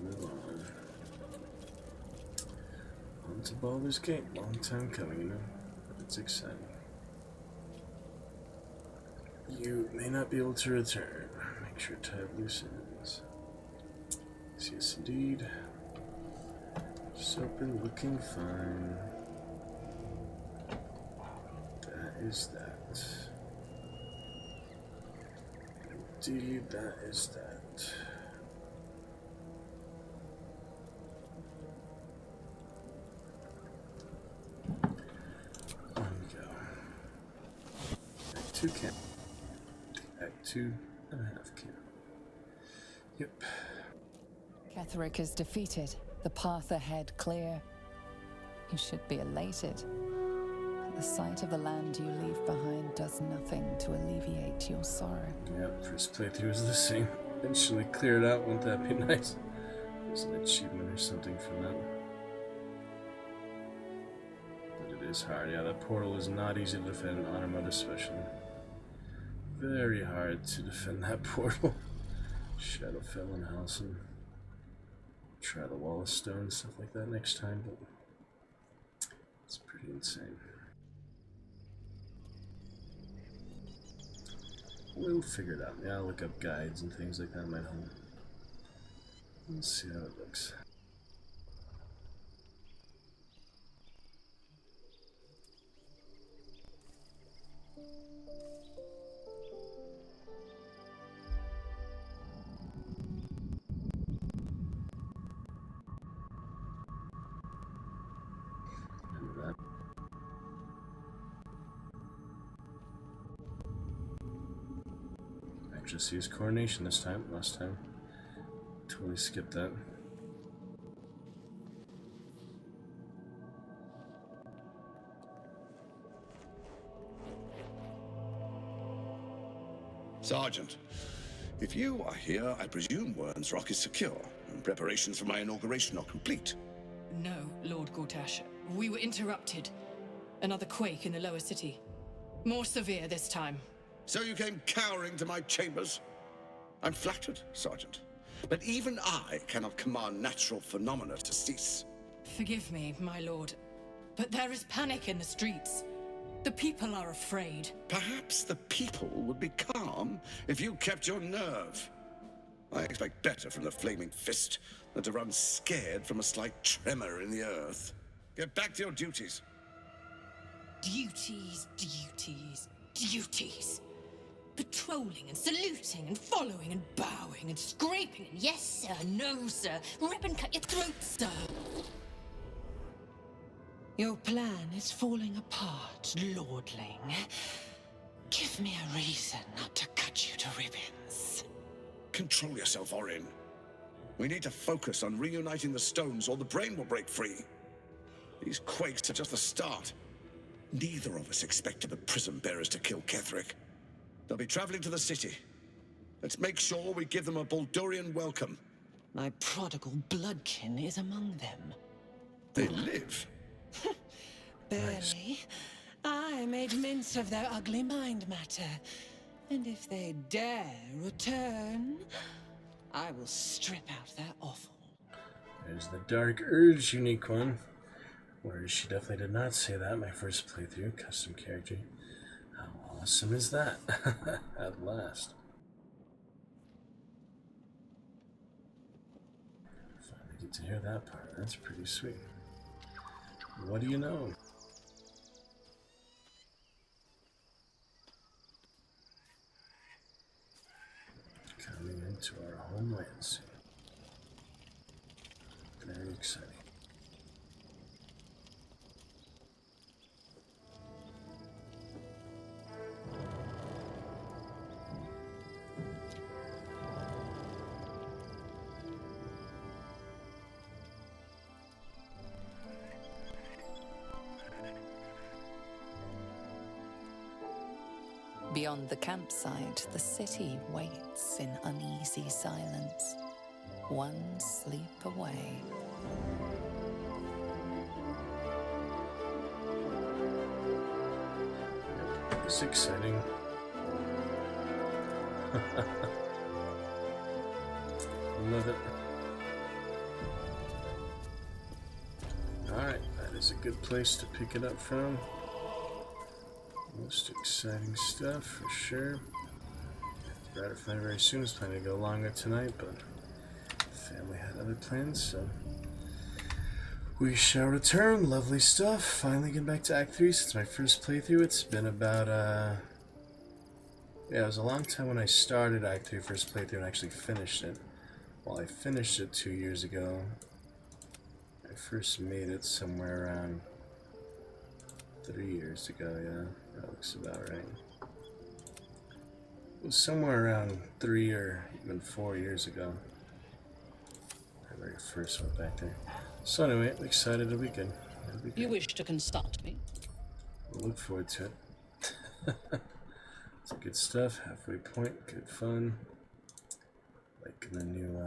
Move on. On to Baldur's Gate. Long time coming, you know. But it's exciting. You may not be able to return. Make sure to have loose ends. Yes, indeed. Soapin looking fine. That is that. Indeed, that is that. On we go. Act 2 camp. Act 2 and a half camp. Yep. Ketheric is defeated. The path ahead clear. You should be elated. The sight of the land you leave behind does nothing to alleviate your sorrow. Yep, first playthrough was the same. Eventually clear it out, wouldn't that be nice? There's an achievement or something from that. But it is hard. Yeah, that portal is not easy to defend on Honor mode especially. Very hard to defend that portal. Shadowfell and Halsin. Try the Wall of Stone, stuff like that next time, but it's pretty insane. We'll figure it out. Yeah, I'll look up guides and things like that might help. Let's see how it looks. Just use coronation this time. Last time, totally skipped that. Sergeant, if you are here, I presume Wern's Rock is secure, and preparations for my inauguration are complete. No, Lord Gortash. We were interrupted. Another quake in the lower city. More severe this time. So you came cowering to my chambers? I'm flattered, Sergeant. But even I cannot command natural phenomena to cease. Forgive me, my lord, but there is panic in the streets. The people are afraid. Perhaps the people would be calm if you kept your nerve. I expect better from the Flaming Fist than to run scared from a slight tremor in the earth. Get back to your duties. Duties, duties, duties. Patrolling and saluting and following and bowing and scraping and yes sir, no sir, rip and cut your throat, sir. Your plan is falling apart, lordling. Give me a reason not to cut you to ribbons. Control yourself, Orin. We need to focus on reuniting the stones or the brain will break free. These quakes are just the start. Neither of us expected the prison bearers to kill Ketherick. They'll be traveling to the city. Let's make sure we give them a Baldurian welcome. My prodigal bloodkin is among them. They live. Barely. I made mince of their ugly mind matter. And if they dare return, I will strip out their offal. There's the Dark Urge unique one. Where she definitely did not say that my first playthrough. Custom character. How awesome is that? At last. Finally get to hear that part. That's pretty sweet. What do you know? Coming into our homeland soon. Very exciting. Beyond the campsite, the city waits in uneasy silence, one sleep away. It's exciting. Love it. Alright, that is a good place to pick it up from. Most exciting stuff for sure. Grab it very soon. I was planning to go longer tonight, but family had other plans, so we shall return. Lovely stuff. Finally getting back to Act 3 since my first playthrough. It's been about yeah, it was a long time when I started Act 3 first playthrough and actually finished it. Well, I finished it 2 years ago. I first made it somewhere around 3 years ago, yeah. That looks about right. It was somewhere around 3 or even 4 years ago. I very first went back there. So anyway, I'm excited to begin. You wish to consult me? We'll look forward to it. It's good stuff. Halfway point, good fun. Liking the new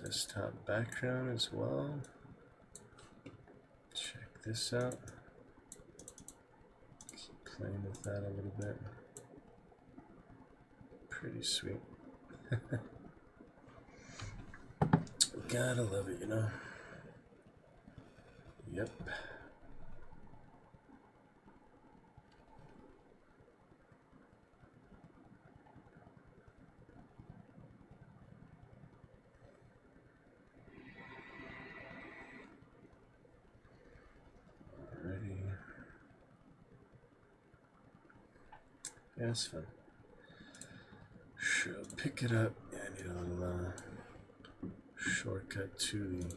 desktop background as well. Check this out. Keep playing with that a little bit. Pretty sweet. Gotta love it, you know. Yep. Alrighty. Yeah, it's fun. Sure, pick it up. Yeah, I need a little shortcut to the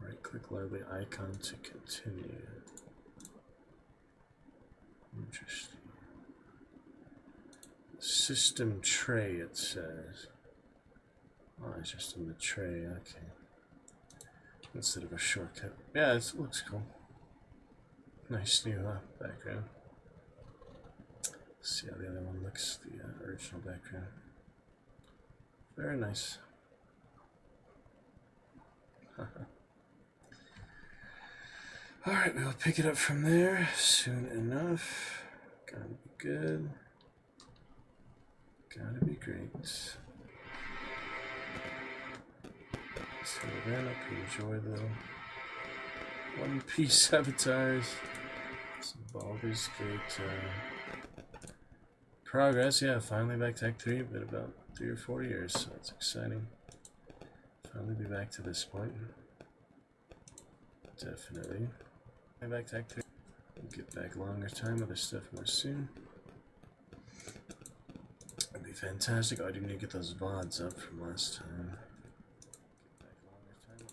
right-click lively icon to continue. Interesting. System tray, it says. Oh, it's just in the tray, okay. Instead of a shortcut. Yeah, it looks cool. Nice new background. Let's see how the other one looks, the original background. Very nice. Alright, we'll pick it up from there soon enough. Gotta be good. Gotta be great. So then I can enjoy the One Piece avatars. Some Baldur's Gate progress. Yeah, finally back to Act 3. Been about 3 or 4 years, so that's exciting. Finally be back to this point. Definitely. Back to Act 3. We'll get back longer time, other stuff more soon. That'd be fantastic. Oh, I do need to get those VODs up from last time. Get back longer time.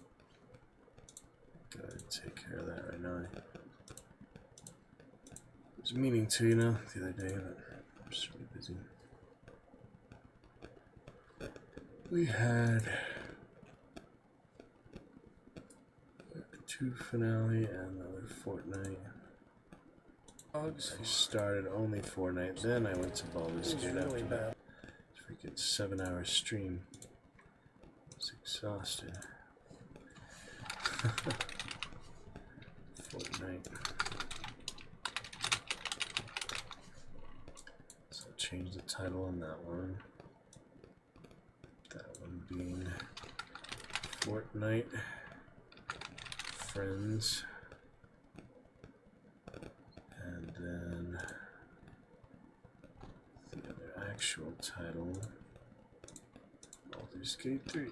Go ahead and take care of that right now. was meaning to, you know, the other day, but I'm just really busy. We had a 2 finale and another Fortnite. I started only Fortnite, then I went to Baldur's Gate after that. Freaking 7-hour stream. I was exhausted. Fortnite. So I'll change the title on that one. That one being Fortnite Friends. And then the other actual title, Baldur's Gate 3.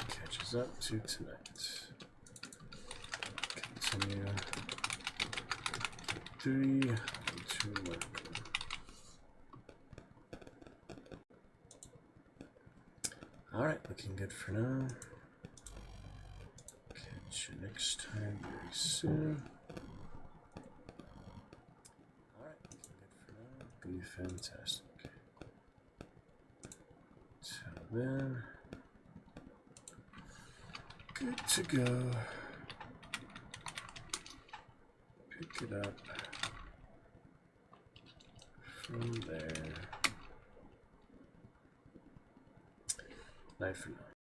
Catches up to tonight. Continue 3 to Myrkul. Alright, looking good for now. Catch you next time very soon. Alright, looking good for now. Be fantastic. Till then, good to go. Pick it up from there. Night for now.